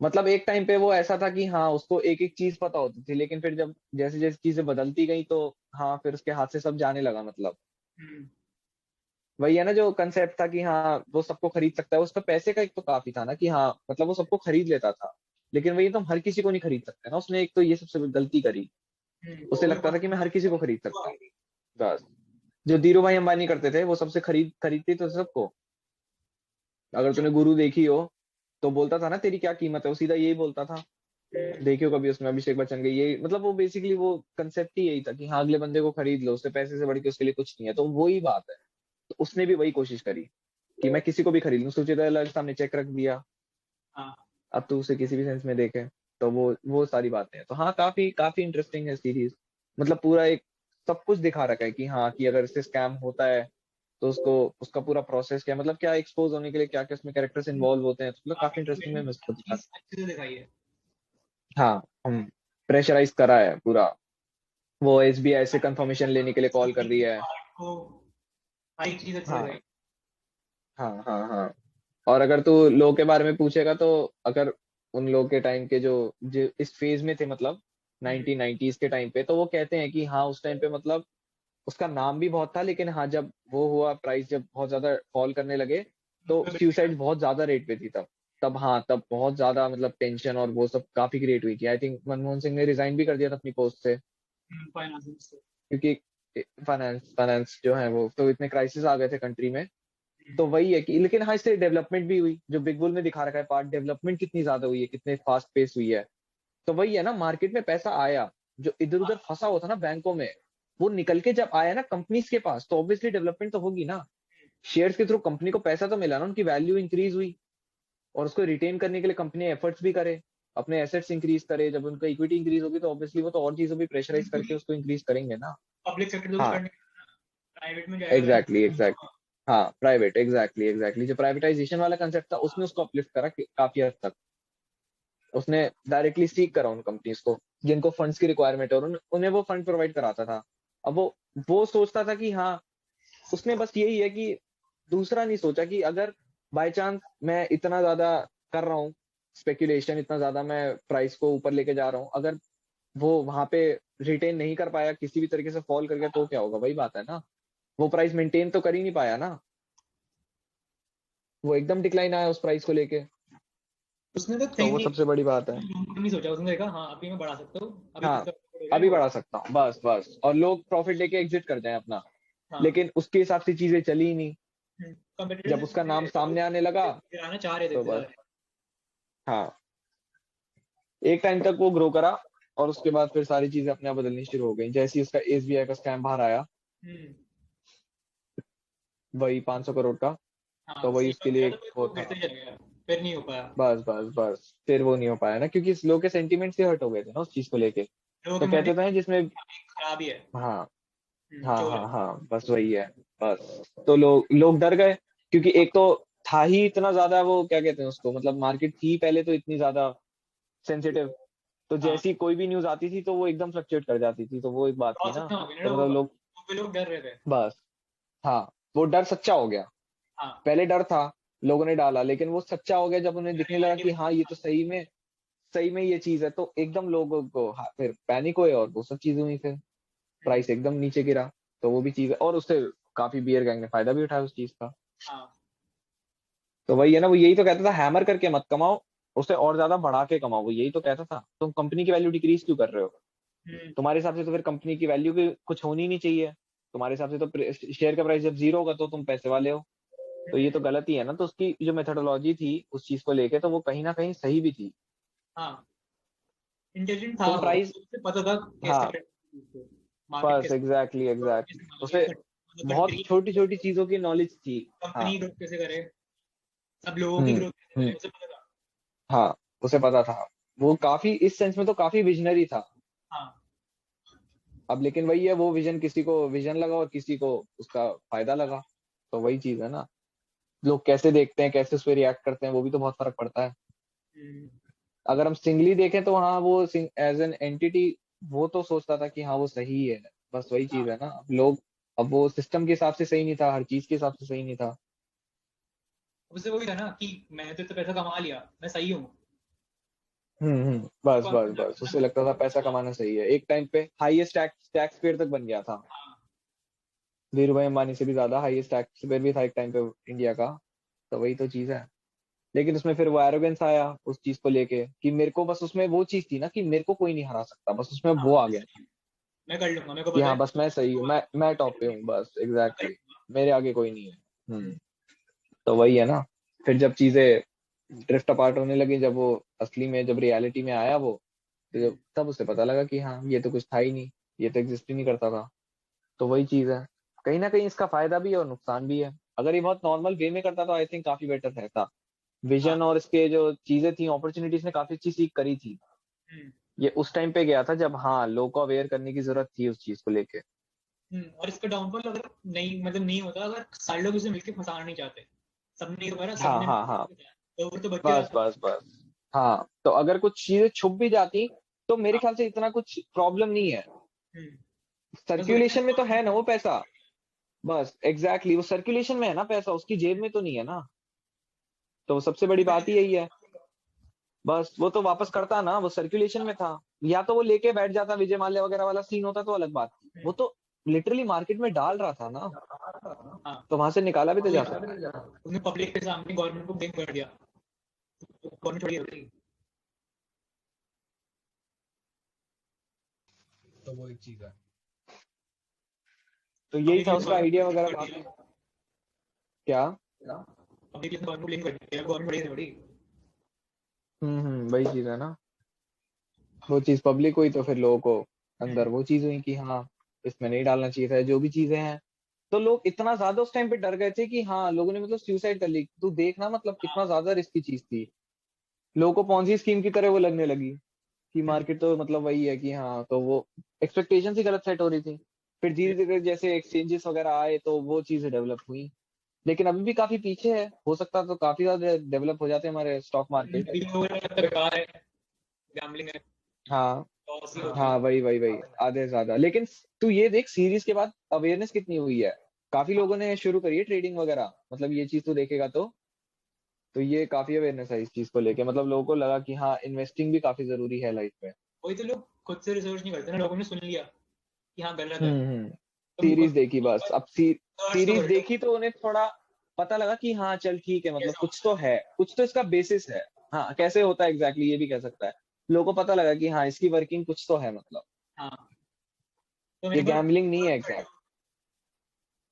मतलब एक टाइम पे वो ऐसा था कि हाँ, उसको एक एक चीज पता होती थी, लेकिन फिर जब जैसे जैसे चीजें बदलती गई तो हाँ, फिर उसके हाथ से सब जाने लगा मतलब। हम्म, वही है ना जो कंसेप्ट था कि हाँ, वो सबको खरीद सकता है। उसका पैसे का एक तो काफी था ना कि हाँ, मतलब वो सबको खरीद लेता था। लेकिन वही तो, हम हर किसी को नहीं खरीद सकते ना, उसने एक तो ये सबसे गलती करी। उसे वो भी लगता था कि मैं हर किसी को खरीद सकता हूँ। बहुत। बस, जो धीरू भाई अंबानी करते थे, वो सबसे खरीदती तो सबको। अगर अच्छा। तूने गुरु देखी हो तो बोलता था ना, तेरी क्या कीमत है, वो सीधा यही बोलता था। देखियो कभी उसमें अभिषेक बच्चन के, ये मतलब वो बेसिकली वो कंसेप्ट ही यही था कि हाँ, अगले बंदे को खरीद लो, उससे पैसे से बढ़ के उसके लिए कुछ नहीं है। तो वही बात है। तो उसने भी वही कोशिश करी कि मैं किसी को भी खरीद लूं। सुचित्रा लाल के सामने चेक रख दिया, हाँ अब तो उसे किसी भी सेंस में देखे। तो वो सारी बातें हैं। तो हाँ, काफी काफी इंटरेस्टिंग है सीरीज। मतलब पूरा एक सब कुछ दिखा रखा है कि हाँ, कि अगर इससे स्कैम होता है तो उसको, उसका पूरा प्रोसेस क्या है, मतलब क्या एक्सपोज होने के लिए क्या क्या उसमें कैरेक्टर्स इन्वॉल्व होते हैं। तो मतलब काफी इंटरेस्टिंग है, मैं उसको दिखा। चीज अच्छे से दिखाई है। हाँ, हम प्रेशराइज करा है पूरा। वो एसबीआई से कंफर्मेशन लेने के लिए कॉल कर रही है। पार्ट को हर एक चीज अच्छे से दिखाई। हाँ हाँ हाँ हाँ। और अगर तू लो के बारे में पूछेगा तो, अगर उन लोग के टाइम के जो इस फेज में थे, मतलब हम्म, 1990s के टाइम पे, तो वो कहते हैं कि हाँ, उस टाइम पे मतलब उसका नाम भी बहुत था। लेकिन हाँ, जब वो हुआ, प्राइस जब बहुत ज्यादा फॉल करने लगे तो तो बिल्कुल सुसाइड बहुत ज्यादा रेट पे थी तब। तब हाँ, तब बहुत ज्यादा मतलब टेंशन और वो सब काफी क्रिएट हुई थी। आई थिंक मनमोहन सिंह ने रिजाइन भी कर दिया था अपनी पोस्ट से। फाइनेंस से। क्योंकि फाइनेंस फाइनेंस जो है वो तो इतने क्राइसिस आ गए थे कंट्री में। तो वही है कि, लेकिन हाँ, इससे डेवलपमेंट भी हुई, जो बिग बुल में दिखा रखा है पार्ट, डेवलपमेंट कितनी ज्यादा हुई है, कितने फास्ट पेस हुई है। तो वही है ना, मार्केट में पैसा आया, जो इधर उधर फंसा हुआ था ना बैंकों में, वो निकल के जब आया ना कंपनीज के पास, तो ऑब्वियसली डेवलपमेंट तो होगी ना। शेयर्स के थ्रू कंपनी को पैसा तो मिला ना, उनकी वैल्यू इंक्रीज हुई। और उसको रिटेन करने के लिए कंपनी एफर्ट्स भी करे। अपने एसेट्स इंक्रीज करे, जब उनका इक्विटी इंक्रीज होगी तो ऑब्वियसली वो तो और चीजों भी प्रेशराइज करके उसको इंक्रीज करेंगे ना। पब्लिक सेक्टर तो कुछ हाँ करने, प्राइवेट में जाएगा वैसे। Exactly exactly. हाँ प्राइवेट, एग्जैक्टली एग्जैक्टली, जो प्राइवेटाइजेशन वाला कंसेप्ट था उसने उसको अपलिफ्ट करा काफी हद तक। उसने डायरेक्टली सीक करा उन कंपनीज को जिनको फंड्स की रिक्वायरमेंट है, और उन्हें वो फंड प्रोवाइड कराता था। अब वो सोचता था कि हाँ, उसने बस यही है कि दूसरा नहीं सोचा कि अगर बाय चांस मैं इतना ज्यादा कर रहा हूँ स्पेकुलेशन, इतना ज्यादा मैं प्राइस को ऊपर लेके जा रहा हूँ, अगर वो वहां पे रिटेन नहीं कर पाया, किसी भी तरीके से फॉल कर गया, तो क्या होगा? वही बात है ना, वो प्राइस मेंटेन तो कर ही नहीं पाया ना, वो एकदम डिक्लाइन आया उस प्राइस को लेके। उसने तो तो थिंक वो नहीं, सबसे बड़ी बात है। नहीं सोचा, उसने देखा हाँ अभी मैं बढ़ा सकता हूँ, अभी हाँ कुछ बढ़ेगा अभी नहीं बढ़ा बढ़ेगा। सकता हूँ, बस बस, और लोग प्रॉफिट लेके एग्जिट कर जाएं अपना। हाँ। लेकिन उसके हिसाब से चीजें चली ही नहीं। कंपटीटर्स जब ने उसका नाम सामने आने लगा गिराना चाह रहे थे तो इतने बस, सारे। हाँ, एक टाइम तक वो ग्रो करा, और उसके बाद फिर सारी चीजें अपने आप बदलनी शुरू हो गई, जैसे ही उसका एसबीआई का स्कैम बाहर आया, हम्म। वही 500 करोड़ का, हाँ तो वही सही उसके बात किया लिए तो फिर वो वो था। गिरते ही चले गया, फिर नहीं हो पाया। बस बस बस, फिर वो नहीं हो पाया ना, क्योंकि इस लोग के सेंटिमेंट्स ही हर्ट हो गए थे ना उस चीज को लेके। लोगों के तो मन में कहते थे जिसमें, खराब ही है। हाँ हाँ चोर है। हाँ हाँ, बस वही है। बस तो लोग लोग डर गए, क्योंकि एक तो था ही इतना ज्यादा, वो क्या कहते हैं उसको, मतलब मार्केट थी पहले तो इतनी ज्यादा सेंसिटिव, तो हाँ जैसी कोई भी न्यूज आती थी तो वो एकदम फ्लक्चुएट कर जाती थी, तो वो एक बात थी लॉस ना। इतना हो गया ना तो लोगों मतलब का, लोग, तो भी लोग डर रहे थे। बस, हाँ, वो डर सच्चा हो गया। हाँ। पहले डर था, लोगों ने डाला, लेकिन वो सच्चा हो गया जब उन्हें दिखने लगा रियलिटी कि में हाँ ये तो सही में ये चीज है, तो एकदम लोगों को, हाँ, फिर पैनिक हुए और वो सब चीजें हुई, फिर हम्म, प्राइस एकदम नीचे गिरा। तो वो भी चीज है, और उससे काफी बियर गैंग ने फायदा भी उठाया उस चीज का। हाँ। तो वही है ना, वो यही तो कहता था, हैमर करके मत कमाओ, उसे और ज्यादा बढ़ा के कमाओ। वो यही तो कहता था, तुम कंपनी की वैल्यू डिक्रीज क्यों कर रहे हो? हम्म, तुम्हारे हिसाब से तो फिर कंपनी की वैल्यू की कुछ होनी नहीं चाहिए। तुम्हारे हिसाब से तो शेयर का प्राइस जब जीरो होगा तो तुम पैसे वाले हो। तो ये तो गलत ही है ना। तो उसकी जो मेथोडोलॉजी थी उस चीज को लेके, तो वो कहीं ना कहीं सही भी थी। हाँ इंटेलिजेंट था तुम वो, प्राइस, उसे पता था कैसे हाँ, मार्केट बस कैसे, एग्जैक्टली एग्जैक्टली, कैसे मारोगे उसे बहुत कंट्री, छोटी छोटी चीजों की नॉलेज थी। हाँ। कंपनी ग्रोथ कैसे करे, सब लोगों की हम्म ग्रोथ कैसे करे, हम्म, उसे पता था। हाँ, उसे पता था। वो काफी इस सेंस में तो काफी विजनरी था। हाँ। अब लेकिन वही है, वो विजन, किसी को विजन लगा और किसी को उसका फायदा लगा। तो वही चीज है ना, लोग कैसे देखते हैं, कैसे उस पर रिएक्ट करते हैं, वो भी तो बहुत फर्क पड़ता है। हम्म, अगर हम सिंगली देखें तो हाँ, वो एज एन एंटिटी वो तो सोचता था कि हाँ वो सही है। बस वही चीज हाँ है ना, अब लोग, अब वो सिस्टम के हिसाब से सही नहीं था, हर चीज के हिसाब से सही नहीं था। उसे वही था ना कि मैंने तो इतना पैसा कमा लिया, मैं सही हूँ। बस बस मतलब बस, उसे लगता था पैसा कमाना सही है। एक टाइम पे हाईएस्ट टैक्स पेयर तक बन गया था, हाँ। धीरू भाई अंबानी से भी ज्यादा हाईएस्ट टैक्स पेयर भी था एक टाइम पे इंडिया का। तो वही तो चीज है। लेकिन उसमें फिर वो एरोगेंस आया उस चीज को लेके, कि मेरे को बस उसमें वो चीज थी ना, कि मेरे को कोई नहीं हरा सकता, बस उसमें हाँ वो आ मैं गया सही था हूँ, मैं कर लूंगा, मेरे को कि पता हाँ है बस मैं सही हूँ, मैं टॉप पे हूँ, बस मैं कर एग्जैक्टली, लूंगा। मेरे आगे कोई नहीं है। तो वही है ना, फिर जब चीजें ड्रिफ्ट अपार्ट होने लगी, जब वो असली में, जब रियलिटी में आया वो, तो हम्म, तब उसे पता लगा कि हाँ ये तो कुछ था ही नहीं, ये तो एग्जिस्ट ही नहीं करता था। तो वही चीज है, कहीं ना कहीं इसका फायदा भी है और नुकसान भी है। अगर ये बहुत नॉर्मल वे में करता तो आई थिंक काफी बेटर रहता। हाँ। विजन और इसके जो चीजें थी, अपॉर्चुनिटीज ने काफी अच्छी सीख करी थी। हम्म, ये उस टाइम पे गया था जब हाँ लोग को अवेयर करने की जरूरत थी उस चीज को लेके। और इसका डाउनफॉल अगर नहीं, मतलब नहीं होता अगर सारे लोग इसे मिलकर फंसाना नहीं चाहते, सबने एक बार हाँ सबने हाँ हाँ, मिलकर फंसाया, तो वो तो बच गया बस था। बस बस, हाँ, तो अगर कुछ चीजें छुप भी जाती तो मेरे हाँ। ख्याल से इतना कुछ प्रॉब्लम नहीं है। हम्म, बस वही ना सर्कुलेशन में तो है ना government- वो पैसा। बस एग्जैक्टली, वो सर्कुलेशन में है ना पैसा, उसकी जेब में तो नहीं है ना। तो सबसे बड़ी बात ही यही है। बस वो तो वापस करता ना, वो सर्कुलेशन में था। या तो वो लेके बैठ जाता, विजय माल्या वगैरह वाला सीन होता तो अलग बात थी, वो तो लिटरली मार्केट में डाल रहा था ना, हाँ तो वहां से निकाला भी तो वही जा ना, सकता है। उसने पब्लिक के सामने गवर्नमेंट को ब्लेम कर दिया, गवर्नमेंट थोड़ी होती। तो वो एक चीज है। तो यही पब्लिक था ने उसका गवर्नमेंट को आइडिया ब्लेम वगैरह कर काफी। दिया, क्या? पब्लिक ने गवर्नमेंट को ब्लेम कर दिया, गवर्नमेंट थोड़ी थोड़ी। वही चीज है ना, वो चीज पब्लिक हुई तो फिर लोगों को अंदर हम्म, वो चीज हुई कि हाँ इसमें नहीं डालना चाहिए था, जो भी चीजें हैं। तो लोग इतना ज्यादा उस टाइम पे डर गए थे कि हाँ लोगों ने मतलब सुसाइड कर ली। तू देखना, मतलब कितना हाँ ज्यादा रिस्की चीज थी। लोगों को पॉन्जी स्कीम की तरह वो लगने लगी कि हम्म, मार्केट तो मतलब वही है कि हाँ, तो वो एक्सपेक्टेशन ही गलत सेट हो रही थी। फिर धीरे धीरे जैसे एक्सचेंजेस वगैरह आए तो वो चीजें डेवलप हुई, लेकिन अभी भी काफी पीछे है, हो सकता तो काफी ज्यादा डेवलप हो जाते हमारे स्टॉक मार्केट। अभी लोगों को लगता है बेकार है, गैम्बलिंग है, हाँ लॉस ही होती हाँ, है। वही आधे से ज्यादा। लेकिन तू ये देख सीरीज के बाद अवेयरनेस कितनी हुई है, काफी लोगों ने शुरू करी है ट्रेडिंग वगैरह, मतलब ये चीज तू देखेगा तो ये काफी अवेयरनेस है इस चीज को लेके, मतलब लोगों को लगा कि हाँ इन्वेस्टिंग भी काफी जरूरी है लाइफ में। वही तो, लोग खुद से रिसर्च नहीं करते ना, लोगों ने सुन लिया कि हाँ गलत है, तुम सीरीज खुद देखी बस, अब सर्च तो सीरीज करते हो देखी तो उन्हें थोड़ा पता लगा कि हाँ चल ठीक है, मतलब कैसा कुछ होता तो है। है, कुछ तो इसका बेसिस है। हाँ कैसे होता है एग्जैक्टली ये भी कह सकता है, लोगों को पता लगा कि हाँ इसकी वर्किंग कुछ तो है, मतलब हाँ, तो ये मैंने कहा गैम्बलिंग नहीं है सर्च कर लो, एग्जैक्ट।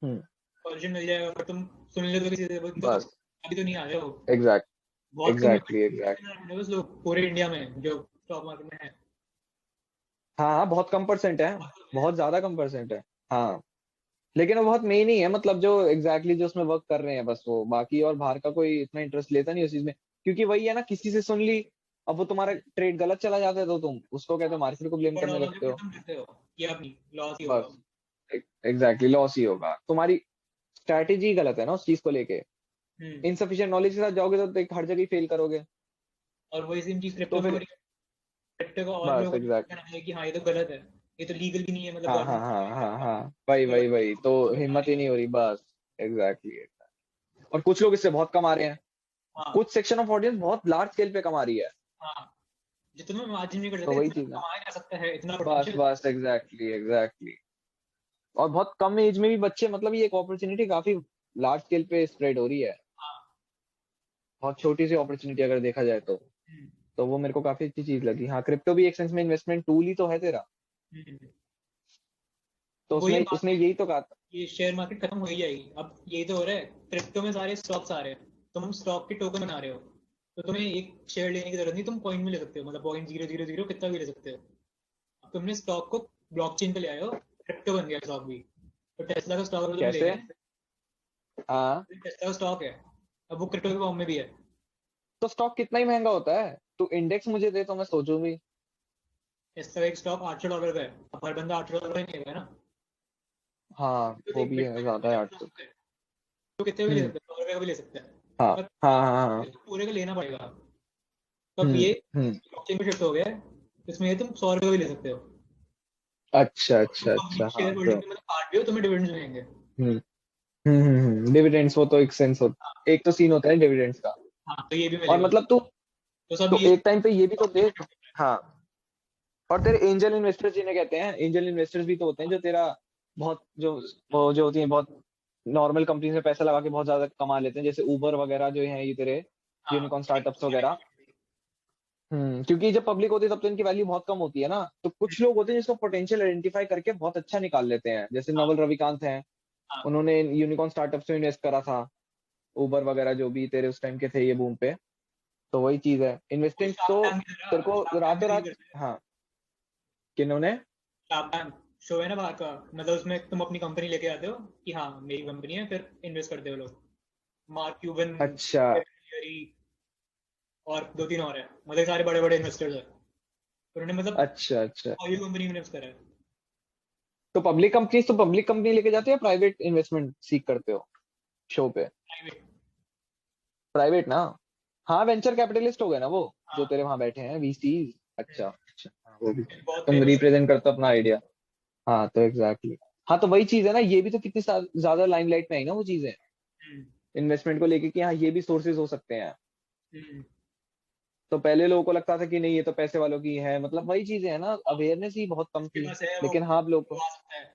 हम्म। सॉल्यूशन मिल जाएगा, पर तुम सुन ले तो किसी से, तो बस अभी तो नहीं आ रहे हो। एग्जैक्ट बहुत कम एग्जैक्टली। बस लोग पूरे इंडिया में जो स्टॉक मार्केट में है। हाँ हाँ, बहुत कम परसेंट है, बहुत ज्यादा कम परसेंट है। हाँ लेकिन वो बहुत मेन ही है, मतलब जो जो उसमें वर्क कर रहे हैं बस वो, बाकी और बाहर का कोई इतना इंटरेस्ट लेता नहीं उस चीज में, क्योंकि वही है ना, किसी से सुन ली, अब वो तुम्हारा ट्रेड गलत चला जाता है तो तुम उसको कहते हो, मार्केट को ब्लेम ऊपर करने डाउन होके लगते फिर हो। तुम कहते हो कि अब नहीं, लॉस ही होगा। बस एग्जैक्टली लॉस ही होगा, तुम्हारी स्ट्रैटेजी गलत है ना उस चीज को लेके। हम्म। इनसफिशिएंट नॉलेज के साथ जाओगे तो देख हर जगह फेल करोगे। और वही सेम चीज क्रिप्टो तो में हो फिर रही है। क्रिप्टो का और बस लोगों को एग्जैक्ट, कहना है कि हाँ ये तो गलत है, ये तो लीगल भी नहीं है, मतलब हाँ हाँ गवर्नमेंट हाँ हाँ हाँ, तो वही तो बता हिम्मत रही ही है। नहीं हो रही, बस एग्जैक्टली। और कुछ लोग इससे बहुत कमा रहे हैं, हाँ कुछ सेक्शन ऑफ ऑडियंस बहुत लार्ज स्केल पे कमा रही है। हाँ, जितना मैं इमेजिन नहीं कर तो सकता वही इतना चीज है, कमाया जा सकता है, इतना बस पोटेंशियल। बस एग्जैक्टली। और बहुत कम एज में भी बच्चे, मतलब ये एक अपॉर्चुनिटी काफी लार्ज स्केल पे स्प्रेड हो रही है, हाँ। बहुत छोटी सी अपॉर्चुनिटी अगर देखा जाए हम्म, तो वो मेरे को काफी अच्छी चीज लगी। हाँ क्रिप्टो भी एक सेंस में इन्वेस्टमेंट टूल ही तो है तेरा, हम्म। तो वही उसने बात उसने है, यही तो कहा था। ये शेयर मार्केट खत्म हो ही जाएगी अब, यही तो हो रहा है। क्रिप्टो में सारे स्टॉक्स आ रहे हैं, तुम स्टॉक के टोकन बना रहे हो, तो तुम्हें एक शेयर लेने की जरूरत नहीं, तुम पॉइंट में ले सकते हो, मतलब 0.000 कितना भी ले सकते हो। अब तुमने स्टॉक को ब्लॉकचेन पे ले आए हो, क्रिप्टो बन गया स्टॉक भी। तो टेस्ला का स्टॉक अगर तुम ले कैसे? रहे हो, हाँ टेस्ला का स्टॉक है, अब वो क्रिप्टो के फॉर्म में भी है। तो स्टॉक कितना ही महंगा होता है, तू इंडेक्स मुझे दे तो मैं सोचूं भी। टेस्ला का एक स्टॉक $800 का है, अब हर बंदा $800 ही नहीं लेगा ना। हाँ तो वो देख भी है, बिटकॉइन ज्यादा है कितना 800। सस्ता है, तो कितने भी ले हम्म। सकते हैं, $100 का भी ले सकते हैं। हाँ पर हाँ हाँ हाँ। पूरे का लेना पड़ेगा। तो अब हम्म ये हम्म। ब्लॉकचेन पे शिफ्ट हो गया है, इसमें ये तुम $100 का भी ले सकते हो। तुम कंपनी अच्छा की हाँ शेयर तो होल्डिंग में मतलब पार्ट भी हो, तुम्हें डिविडेंड्स मिलेंगे। हम्म डिविडेंड्स, वो तो एक सेंस होता, एक तो सीन होता है डिविडेंड्स का। हाँ तो ये भी और मिलेगा। मतलब तू, तो सब तो ये एक टाइम पे ये भी तो देख। हाँ और तेरे एंजल इन्वेस्टर्स जिन्हें कहते हैं, एंजल इन्वेस्टर्स भी तो होते हैं जो तेरा बहुत जो वो जो होती है बहुत नॉर्मल कंपनी में पैसा लगा के बहुत ज्यादा कमा लेते हैं, जैसे उबर वगैरह जो है ये तेरे हाँ यूनिकॉर्न स्टार्टअप्स वगैरह। क्योंकि जब पब्लिक होती है तब तो इनकी वैल्यू बहुत कम होती है ना, तो कुछ लोग होते हैं जिसको पोटेंशियल आइडेंटिफाई करके बहुत अच्छा निकाल लेते हैं, जैसे हाँ नवल रविकांत हैं, हाँ। उन्होंने यूनिकॉर्न स्टार्टअप्स में इन्वेस्ट करा था, उबर वगैरह जो भी तेरे उस टाइम के थे ये बूम पे। तो वही चीज है, कोई इन्वेस्टिंग शार्क तो टैंक की तेरे तरह, को शार्क टैंक में रातों डील रात। करते हैं। हाँ किन्होंने? शार्क टैंक शो है ना बाहर का, मतलब उसमें तुम अपनी कंपनी लेके आते हो कि हाँ मेरी कंपनी है, फिर इन्वेस्ट करते हो लोग। मार्क क्यूबन, अच्छा और दो तीन और है, मतलब सारे बड़े बड़े इन्वेस्टर्स हैं, उन्होंने मतलब अच्छा। ऑयल कंपनी में इन्वेस्ट करा है। तो पब्लिक कंपनी लेके जाते हो या प्राइवेट इन्वेस्टमेंट सीख करते हो शो पे? प्राइवेट। प्राइवेट ना। हाँ वेंचर कैपिटलिस्ट हो गए ना वो, जो हाँ। तेरे वहां बैठे हैं वीसी। अच्छा हाँ, वो भी बहुत तुम फेमस है। रिप्रेजेंट करते हो अपना आइडिया। हाँ तो हाँ तो वही चीज है ना, ये भी तो कितनी ज्यादा लाइमलाइट में आई ना वो चीजें, हम्म, इन्वेस्टमेंट को लेके कि हाँ ये भी सोर्सेज हो सकते हैं। हम्म। तो पहले लोगों को लगता था कि नहीं ये तो पैसे वालों की है, मतलब वही चीजें है ना, अवेयरनेस ही बहुत कम जिसके थी। पास है लेकिन हाँ अब लोग वो को आ सकता है।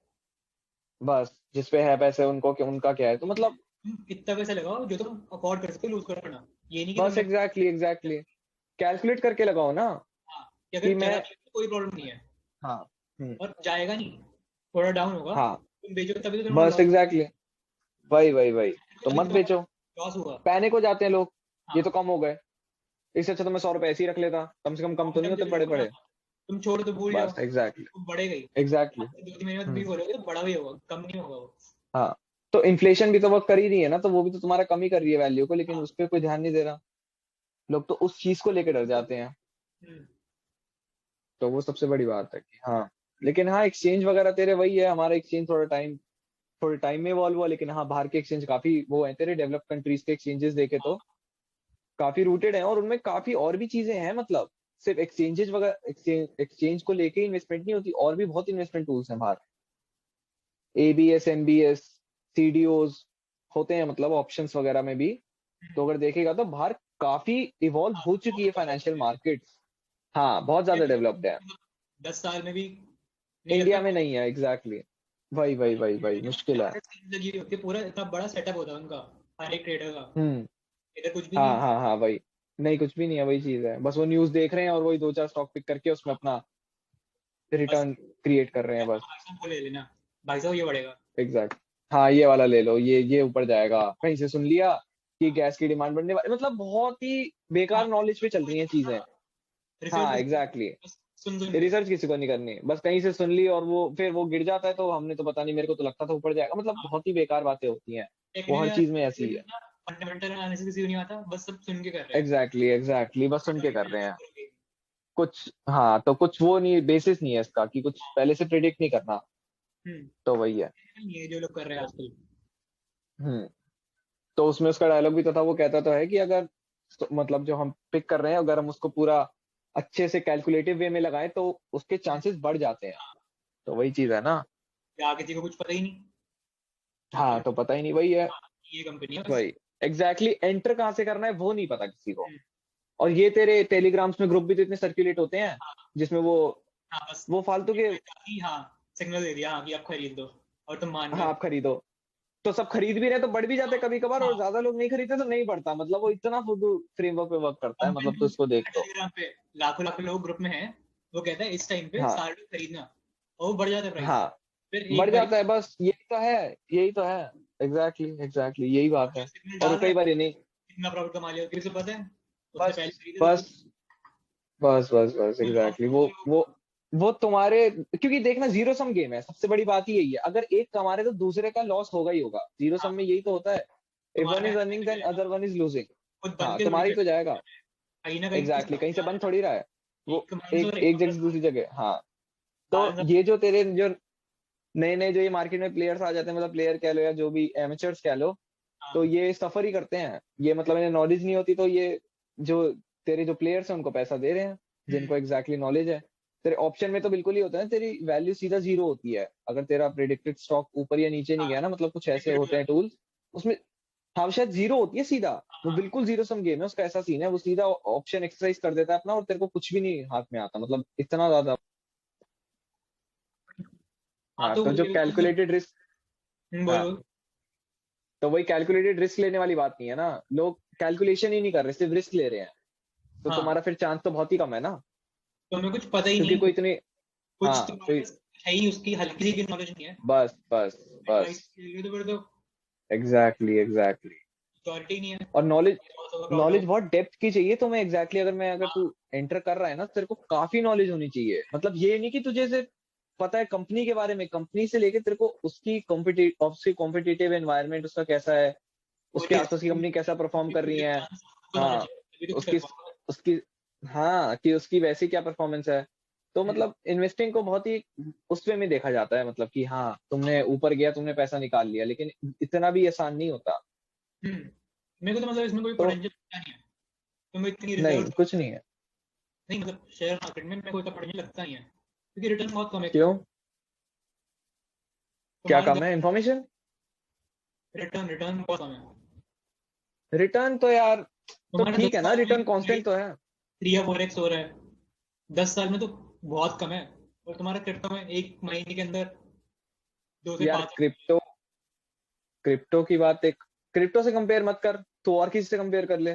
बस जिस पे है पैसे उनको उनका क्या है, तो मतलब तुम इतना पैसा लगाओ जो तुम अफोर्ड कर सकते हो लूज करना, ये नहीं कि तुम बस एग्जैक्टली कैलकुलेट करके लगाओ ना हाँ, कि कि अगर मैं। चला नहीं तो कोई प्रॉब्लम नहीं है, हाँ और जाएगा नहीं, थोड़ा डाउन होगा, हाँ तुम बेचोगे तभी तो तुम्हारा बस लॉस, एग्जैक्टली वही तो तभी मत तो बेचो। तुम्हारा लॉस हुआ। पैनिक हो जाते हैं लोग, ये तो हाँ, कम हो गए, इससे अच्छा तो मैं 100 रुपए ऐसे ही रख लेता, कम से कम कम लॉन्ग तो नहीं टर्म के होते लिए बड़े रखो ना, बड़े। तुम छोड़ो तो भूल जाओ, बस एग्जैक्टली वो बढ़ेगा ही। एग्जैक्टली। अब 2-3 महीने बाद तुम भी हम्म खोलोगे तो बड़ा भी होगा, कम नहीं होगा वो। हाँ तो इन्फ्लेशन भी तो वर्क कर ही रही है ना, तो वो भी तो तुम्हारा कम ही कर रही है वैल्यू को, लेकिन हाँ, उस पर कोई ध्यान नहीं दे रहा। लोग तो उस चीज को लेके डर जाते हैं। हम्म, तो वो सबसे बड़ी बात है कि हाँ, लेकिन हाँ एक्सचेंज वगैरह तेरे वही है, हमारा एक्सचेंज थोड़े टाइम में इवॉल्व हुआ, लेकिन हाँ बाहर के एक्सचेंज काफी वो है, तेरे डेवलप कंट्रीज के एक्सचेंजेस देखे तो काफी रूटेड है, और उनमें काफी और भी चीजें हैं, मतलब सिर्फ एक्सचेंजेस वगैरह, एक्सचेंज को लेके इन्वेस्टमेंट नहीं होती, और भी बहुत इन्वेस्टमेंट टूल्स हैं बाहर। एबीएस, एनबीएस, सीडीओज होते हैं, मतलब ऑप्शंस वगैरह में भी। तो अगर देखेगा तो बाहर काफी इवॉल्व हाँ, हो चुकी बहुत है ज्यादा फाइनेंशियल डेवलप मार्केट्स। हाँ बहुत है। ज्यादा डेवलप्ड है। 10 साल में भी नहीं लगता इंडिया में नहीं है, एग्जैक्टली exactly। वही वही वही वही मुश्किल है। लगी हुई होती है, पूरा इतना बड़ा सेटअप होता है उनका, हर एक ट्रेडर का। हम्म। इधर कुछ भी नहीं हाँ है। हाँ हाँ वही, नहीं कुछ भी नहीं है, वही चीज है, बस वो न्यूज देख रहे हैं और वही दो चार स्टॉक पिक करके उसमें अपना बस रिटर्न क्रिएट कर रहे हैं बस। भाई साहब वो ले लेना, भाई साहब ये बढ़ेगा। एग्जैक्ट। हाँ ये वाला ले लो, ये ऊपर जाएगा, कहीं से सुन लिया कि गैस की डिमांड बढ़ने वाली, मतलब बहुत ही हाँ, बेकार नॉलेज पे चल कोई रही हैं नहीं चीजें। करता, रिसर्च हाँ किसी एग्जैक्टली बस सुन सुन exactly। के। रिसर्च किसी को नहीं करनी, बस कहीं से सुन ली और वो फिर वो गिर जाता है, तो हमने तो पता नहीं, मेरे को तो लगता था ऊपर जाएगा, मतलब हाँ, बहुत ही बेकार बातें होती हैं। वो हर टेक्निकल चीज में ऐसी ही है। फंडामेंटल एनालिसिस किसी को नहीं आता, बस सब सुन के कर रहे हैं। एग्जैक्टली एग्जैक्टली, बस सुन के रिसर्च कर में रहे जाके हैं करोगे। कुछ। हाँ तो कुछ वो नहीं, बेसिस नहीं है इसका कि कुछ पहले से प्रिडिक्ट नहीं करना। तो वही है। ये जो लोग कर रहे हैं आजकल। हम्म। तो उसमें उसका डायलॉग भी तो था, वो कहता तो है कि अगर मतलब जो हम पिक कर रहे हैं, अगर हम उसको पूरा अच्छे से कैलकुलेटिव वे में लगाएं तो उसके चांसेस बढ़ जाते हैं। तो वही चीज है ना। या किसी को कुछ पता ही नहीं, हाँ मतलब तो पता ही नहीं, वही है। ये कंपनी है बस। वही एग्जैक्टली एंटर कहाँ से करना है वो नहीं पता किसी को। और ये तेरे टेलीग्राम्स में ग्रुप भी तो इतने सर्कुलेट होते हैं, जिसमें हाँ बस, वो फालतू के। हाँ सिग्नल दे दिया हाँ कि आप खरीद दो, और तुम मान हाँ गए। आप खरीदो, तो सब खरीद भी रहे तो बढ़ भी जाते कभी कभार, और हाँ, ज्यादा लोग नहीं खरीदते तो नहीं बढ़ता, मतलब वो इतना फुदू फ्रेमवर्क पे वर्क करता है, मतलब तो इसको देख तो। टेलीग्राम पे लाखों लाखों लोग ग्रुप में हैं, वो कहता है इस टाइम पे हाँ सारे लोग खरीदना, और वो बढ़ जाता है प्राइस। हाँ फिर बढ़ एक बार जाता है, बस यही तो है, यही तो है। एग्जैक्टली एग्जैक्टली यही बात है। सिग्नल और डाल रहा कई है, बार ये नहीं। कितना प्रॉफिट कमा लिया किसी को पता है, उसने बस पहले खरीदे तो बस बस बस बस कोई लॉस एग्जैक्टली, नहीं हुआ लोगों को। वो तुम्हारे, क्योंकि देखना जीरो सम गेम है, सबसे बड़ी बात ही यही है, अगर एक कमा रहे तो दूसरे का लॉस होगा ही होगा, जीरो सम हाँ, में यही तो होता है। इफ वन तुम्हारा इज है अर्निंग तो देन जाएगा, अदर वन इज लूजिंग। खुद बन हाँ के थोड़ी तुम्हारी तो चढ़ेगा, जाएगा। कहीं ना कहीं कुछ एग्जैक्टली कहीं से आ बंद रहा थोड़ी रहा है है, वो, एक माइनस और एक एक जगह से प्लस। दूसरी जगह। हाँ तो बैलेंस ये जो तेरे जो नए नए जो ये मार्केट में प्लेयर्स आ जाते हैं, मतलब प्लेयर कह लो या जो भी एमेचर्स कह लो, तो हाँ। ये सफर ही करते हैं, ये मतलब इन्हें नॉलेज नहीं होती, तो ये जो तेरे जो प्लेयर्स हैं उनको पैसा दे रहे हैं, हम्म, जिनको एग्जैक्टली नॉलेज है। तेरे ऑप्शन में तो बिल्कुल ही होता है, तेरी वैल्यू सीधा जीरो होती है अगर तेरा प्रिडिक्टेड स्टॉक ऊपर या नीचे नहीं हाँ, गया ना, मतलब कुछ ऐसे लिक्विड हो होते हैं जाता टूल्स उसमें। हाँ शायद जीरो होती है सीधा, है। वो हाँ, बिल्कुल जीरो सम गेम है उसका, ऐसा सीन है, वो सीधा ऑप्शन एक्सरसाइज कर देता है अपना, और तेरे को कुछ भी नहीं हाथ में आता, मतलब इतना ज्यादा। हाँ हाँ तो तो जो वही मतलब। Calculated risk. हाँ बोलो। तो वही कैलकुलेटेड रिस्क लेने वाली बात नहीं है ना, लोग कैलकुलेशन ही नहीं कर रहे, सिर्फ रिस्क ले रहे हैं, तो हाँ, तुम्हारा फिर चांस तो बहुत ही कम है ना, तो हमें कुछ पता ही क्योंकि नहीं, कोई इतनी। कुछ हाँ तुम्हारे कोई। पास है ही उसकी हल्की सी भी नॉलेज नहीं है, बस बस बस प्राइस तो फिर तो एग्जैक्टली एग्जैक्टली। सिक्योरिटी नहीं है, और नॉलेज, लॉस होगा प्रॉफिट नॉलेज होगा। बहुत डेप्थ की चाहिए तुम्हें, एग्जैक्टली अगर मैं, अगर तू एंटर कर रहा है ना, तो तेरे को काफी नॉलेज होनी चाहिए, मतलब ये नहीं कि तुझे सिर्फ पता है कंपनी के बारे में, कंपनी से लेके तेरे को उसकी कॉम्पिटिटिव एनवायरनमेंट उसका कैसा है, कोई उसके आसपास की रिस्क, कंपनी कैसा परफॉर्म कर रही है। चांस को समझना हाँ चाहिए तभी तो कुछ कर उसकी पाओगे। उसकी हाँ कि उसकी वैसी क्या परफॉर्मेंस है। तो हम्म, मतलब इन्वेस्टिंग को बहुत ही उस वे में देखा जाता है, मतलब कि हाँ तुमने ऊपर गया, तुमने पैसा निकाल लिया, लेकिन इतना भी आसान नहीं होता। हम्म। मेरे को तो मतलब इसमें कोई तो पोटेंशियल लगता नहीं है, तो मैं इतनी नहीं रिजर्व कुछ नहीं है। नहीं, मतलब शेयर मार्केट में मेरे को इतना पोटेंशियल लगता नहीं है, क्योंकि रिटर्न बहुत कम है एक तो। क्यों, क्या तुम्हारे कम है इन्फॉर्मेशन। रिटर्न रिटर्न बहुत कम है। रिटर्न तो यार, तो तुम्हारा ठीक 10 है ना, साल में रिटर्न कांस्टेंट तो है। 3 या 4x हो रहा है, 10 साल में तो बहुत कम है। और तुम्हारा क्रिप्टो में एक महीने के अंदर दो से यार पांच क्रिप्टो की बात, एक क्रिप्टो से कंपेयर मत कर, तो और किसी से कंपेयर कर ले।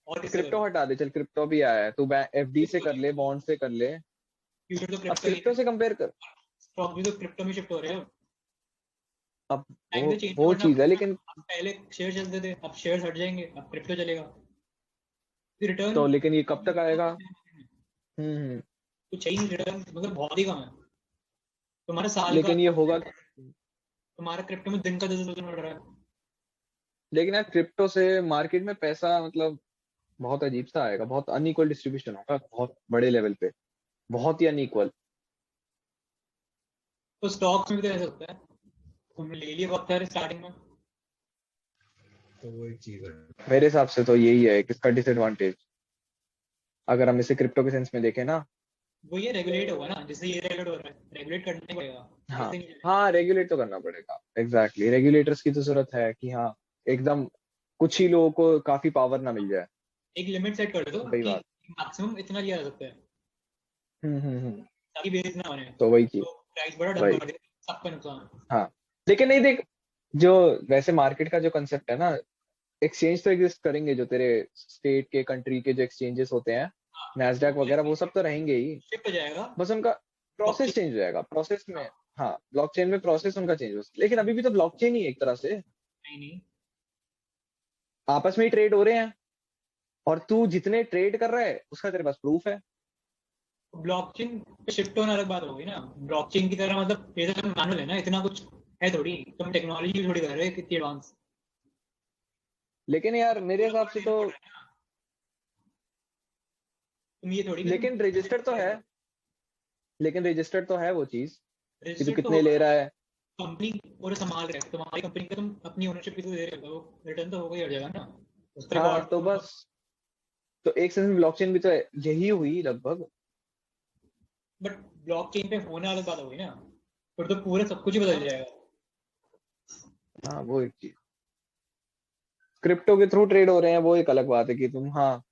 और किससे क्रिप्टो करूँ? हटा दे, चल क्रिप्टो भी आया है, तू एफडी से कर ले, बॉन्ड से कर ले। फ्यूचर तो अब क्रिप्टो ही क्रिप्टो है, से कंपेयर कर। स्टॉक भी तो क्रिप्टो में शिफ्ट हो रहे हैं। अब टाइम तो चेंज वो करना चीज है, पड़ेगा। लेकिन अब पहले शेयर चलते थे, अब शेयर हट जाएंगे, अब क्रिप्टो चलेगा, फिर रिटर्न तो लेकिन ये कब तक आएगा। कुछ हम्म। है ही नहीं, रिटर्न मतलब बहुत ही कम है। तुम्हारा साल का, लेकिन ये होगा। तुम्हारा क्रिप्टो में दिन का 10,000 बढ़ रहा है। लेकिन यार क्रिप्टो से मार्केट में पैसा, मतलब बहुत अजीब सा आएगा, बहुत अनइक्वल डिस्ट्रीब्यूशन होगा, बहुत बड़े लेवल पे, बहुत ही अनइक्वल। तो स्टॉक्स में भी तो ऐसा होता है, तुमने ले लिया बहुत सारे स्टार्टिंग में। तो वो एक चीज है। मेरे हिसाब से तो यही है किसका डिसएडवांटेज, अगर हम इसे क्रिप्टो के सेंस में देखें ना। वो ये रेगुलेट होगा ना, जैसे ये रेगुलेट हो रहा है, रेगुलेट करना ही पड़ेगा, हाँ ऐसे नहीं चलेगा। हाँ, रेगुलेट तो करना पड़ेगा, एग्जैक्टली रेगुलेटर्स की तो जरूरत है कि हाँ एकदम कुछ ही लोगों को काफी पावर ना मिल जाए। एक लिमिट सेट कर दो वही कि बात। मैक्सिमम इतना लिया जा सकता है, हम्म। ताकि बेस ना बने, तो वही चीज, तो प्राइस बड़ा डंप वही। कर दे, सबका नुकसान। हाँ लेकिन नहीं देख, जो वैसे मार्केट का जो कंसेप्ट है ना, एक्सचेंज तो एग्जिस्ट करेंगे, जो तेरे स्टेट के कंट्री के जो एक्सचेंजेस होते हैं, नैस्डैक वगैरह, वो सब तो रहेंगे ही, शिफ्ट हो जाएगा। बस उनका प्रोसेस चेंज हो जाएगा, प्रोसेस में। हाँ ब्लॉकचेन में प्रोसेस उनका चेंज हो, लेकिन अभी भी तो ब्लॉकचेन ही है एक तरह से, नहीं नहीं, आपस में ही ट्रेड हो रहे हैं, और तू जितने ट्रेड कर रहा है उसका तेरे पास प्रूफ है। ब्लॉकचेन पे शिफ्ट होना अलग बात होगी ना। ब्लॉकचेन की तरह मतलब ये तो मैनुअल है ना, इतना कुछ है थोड़ी, तुम टेक्नोलॉजी थोड़ी कर रहे हो कितनी एडवांस। लेकिन यार मेरे हिसाब से तो, तुम ये थोड़ी कि तुम लेकिन रजिस्टर्ड तो है, लेकिन रजिस्टर्ड तो है वो चीज कि तू रजिस्टर्ड तो कितने होगा ले ना, रहा है। कंपनी और संभाल रहे हो, तुम्हारी कंपनी का तुम अपनी ओनरशिप भी तो दे रहे हो, तो रिटर्न तो होगा ही हर जगह ना, उस पर हाँ रिकॉर्ड तो होगा। बस, तो एक सेंस में ब्लॉकचेन भी तो यही हुई लगभग। बट ब्लॉकचेन पे होने वाली बात होगी ना, फिर तो पूरा सब कुछ ही बदल जाएगा। हाँ वो एक चीज, क्रिप्टो के थ्रू ट्रेड हो रहे हैं वो एक अलग बात है कि तुम हाँ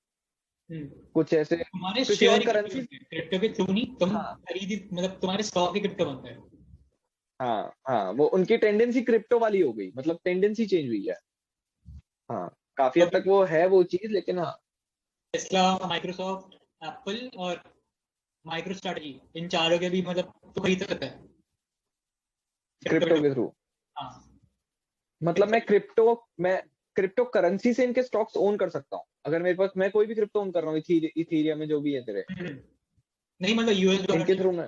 कुछ ऐसे तुम्हारे किसी शेयर और ही क्रिप्टो करेंसी। बनते हैं, क्रिप्टो के थ्रू नहीं, तुम हाँ खरीदी मतलब तुम्हारे स्टॉक ही क्रिप्टो बनते हैं। हाँ हाँ, वो उनकी टेंडेंसी क्रिप्टो वाली हो गई, मतलब टेंडेंसी चेंज हुई है। हाँ काफी हद अब तक वो है वो चीज, लेकिन हाँ टेस्ला, माइक्रोसॉफ्ट, एप्पल और माइक्रो स्ट्रेटजी, इन चारों के भी मतलब तो खरीद सकता है क्रिप्टो के क्रिप्टो के थ्रू। थ्रू, हाँ, इन मतलब सब। मैं क्रिप्टो करेंसी से इनके स्टॉक्स ओन कर सकता हूँ, अगर मेरे पास, मैं कोई भी क्रिप्टो ओन कर रहा हूँ, इथीरियम में जो भी है तेरे, नहीं मतलब यूएस डॉलर इनके से थ्रू में।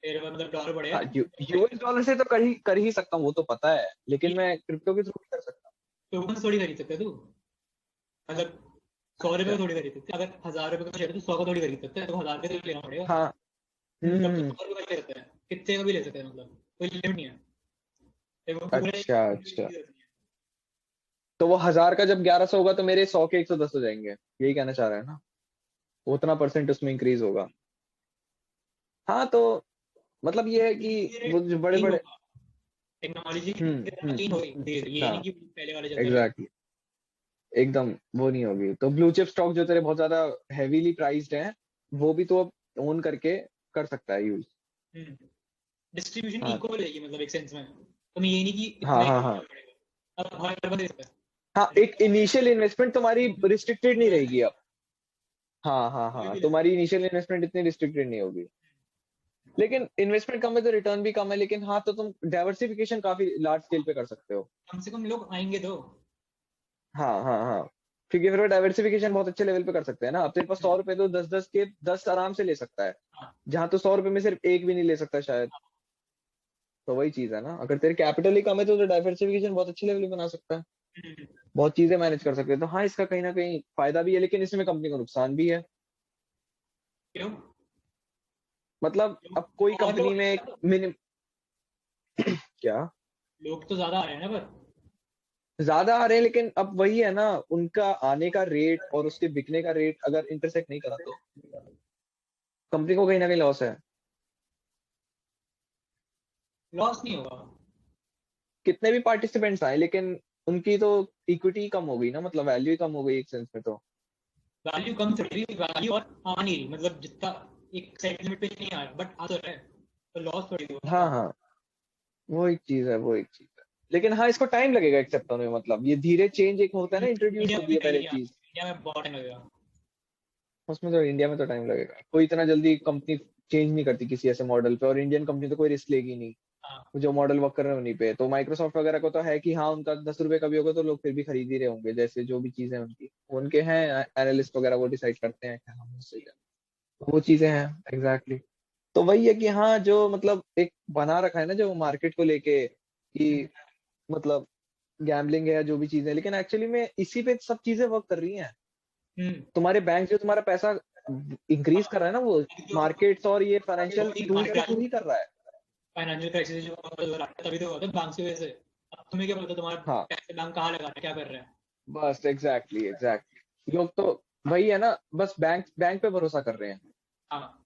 फिर मतलब डॉलर बढ़ेगा हाँ तो यूएस डॉलर से तो कर ही सकता हूँ, वो तो पता है, लेकिन मैं क्रिप्टो के थ्रू भी कर सकता टोकन थोड़ी खरीद सकते है तू, मतलब 100 रुपये हूँ। का थोड़ी खरीद सकते हैं। अगर 1000 रुपये का शेयर है तो 100 का थोड़ी खरीद सकते हैं, तो 1000 का तो लेना पड़ेगा। हाँ तब तो हम्म। 100 रुपये का ले सकते हैं, कितने का भी ले सकते हैं, मतलब कोई लिमिट नहीं है। देखो पूरा एक अच्छा अच्छा, तो वो 1000 का जब 1100 होगा तो मेरे 100 के 110 हो जाएंगे, यही कहना चाह रहा है ना, उतना परसेंट उसमें इंक्रीज होगा। हाँ तो मतलब ये है कि वो जो बड़े नहीं बड़े, होगा, टेक्नोलॉजी चेंज होगी धीरे-धीरे, ये नहीं हाँ कि पहले वाला चलता रहेगा। एग्जैक्टली, एकदम वो नहीं होगी, तो ब्लू चिप स्टॉक जो तेरे बहुत ज्यादा हैवीली प्राइस्ड हैं, वो भी तो ओन करके कर सकता है यूज। डिस्ट्रीब्यूशन हाँ इक्वल रहेगी मतलब एक सेंस में, तुम्हें ये नहीं कि हाँ इतना ही हाँ हाँ करना पड़ेगा, अब हर बंदा दे सकता हाँ, है। एक इनिशियल इन्वेस्टमेंट तुम्हारी रिस्ट्रिक्टेड नहीं रहेगी अब। हाँ हाँ कोई हाँ, भी ले सकता तुम्हारी इनिशियल इन्वेस्टमेंट इतनी रिस्ट्रिक्टेड नहीं होगी, लेकिन इन्वेस्टमेंट कम है तो रिटर्न भी कम है, लेकिन हाँ तो तुम डाइवर्सिफिकेशन काफी लार्ज स्केल पे कर सकते हो। है, कम से कम लोग आएंगे तो। हाँ हाँ हाँ, क्योंकि फिर डाइवर्सिफिकेशन बहुत अच्छे लेवल पे कर सकते हैं ना, अब तेरे पास 100 रुपए तो 10 10 के 10 आराम से ले सकता है, हाँ, जहां तो 100 रुपए में सिर्फ एक भी नहीं ले सकता शायद। तो वही चीज है ना, अगर तेरे कैपिटल ही कम है तो डाइवर्सिफिकेशन बहुत अच्छे लेवल पे बना सकता है, हम्म, बहुत चीजें मैनेज कर सकते हैं, तो हाँ इसका कहीं ना कहीं फायदा भी है, लेकिन इसमें कंपनी को नुकसान भी है। क्यों? मतलब अब कोई बहुत कंपनी लोग में एक मिनिमम, क्या, लोग तो ज्यादा आ रहे हैं ना, पर ज्यादा आ रहे हैं, लेकिन अब वही है ना, उनका आने का रेट और उसके बिकने का रेट अगर इंटरसेक्ट नहीं करा तो कंपनी को कहीं ना कहीं लॉस है। लॉस नहीं होगा। कितने भी पार्टिसिपेंट्स आए, लेकिन उनकी तो इक्विटी कम हो गई ना, मतलब वैल्यू ही कम हो गई एक सेंस में तो। वैल्यू कम चल रही है, वैल्यू और आ नहीं रही, मतलब जितना एक सेट लिमिट पे नहीं आ रहा, बट आ तो रहा है, तो लॉस थोड़ी होगा हाँ ना। हाँ, वो एक चीज है, वो एक चीज है, लेकिन हाँ इसको टाइम लगेगा एक्सेप्ट होने में, मतलब ये धीरे चेंज एक होता है ना, इंट्रोड्यूस इंडिया में होती भी है नहीं, पहले नहीं चीज, इंडिया में बहुत टाइम लगेगा। उसमें तो इंडिया में तो टाइम लगेगा, कोई इतना जल्दी कंपनी चेंज नहीं करती किसी ऐसे मॉडल पे, और इंडियन कंपनी तो कोई रिस्क लेगी नहीं, हाँ, जो मॉडल वर्क कर रहे हैं उन्हीं पे, तो माइक्रोसॉफ्ट वगैरह को तो है कि हाँ उनका 10 रुपए का भी होगा तो लोग फिर भी खरीद ही रहे होंगे, जैसे जो भी चीजें उनकी उनके हैं, एनालिस्ट वगैरह वो डिसाइड करते हैं क्या हम सही है, वो चीजें हैं एग्जैक्टली। तो वही है कि हाँ जो मतलब एक बना रखा है ना जो मार्केट को लेके कि मतलब गैम्बलिंग है या जो भी चीजें, लेकिन एक्चुअली में इसी पे सब चीजें वर्क कर रही हैं, तुम्हारे बैंक जो तुम्हारा पैसा इंक्रीज कर रहा है ना, वो मार्केट्स और ये फाइनेंशियल टूल्स के थ्रू ही कर रहा है। फाइनेंशियल क्राइसिस जो तभी तो होता है बैंक की वजह से। अब तुम्हें क्या पता तुम्हारा हाँ पैसे बैंक कहाँ लगा रहा है, क्या कर रहा है। बस एग्जैक्टली लोग तो वही है ना, बस बैंक बैंक पे भरोसा कर रहे हैं। हाँ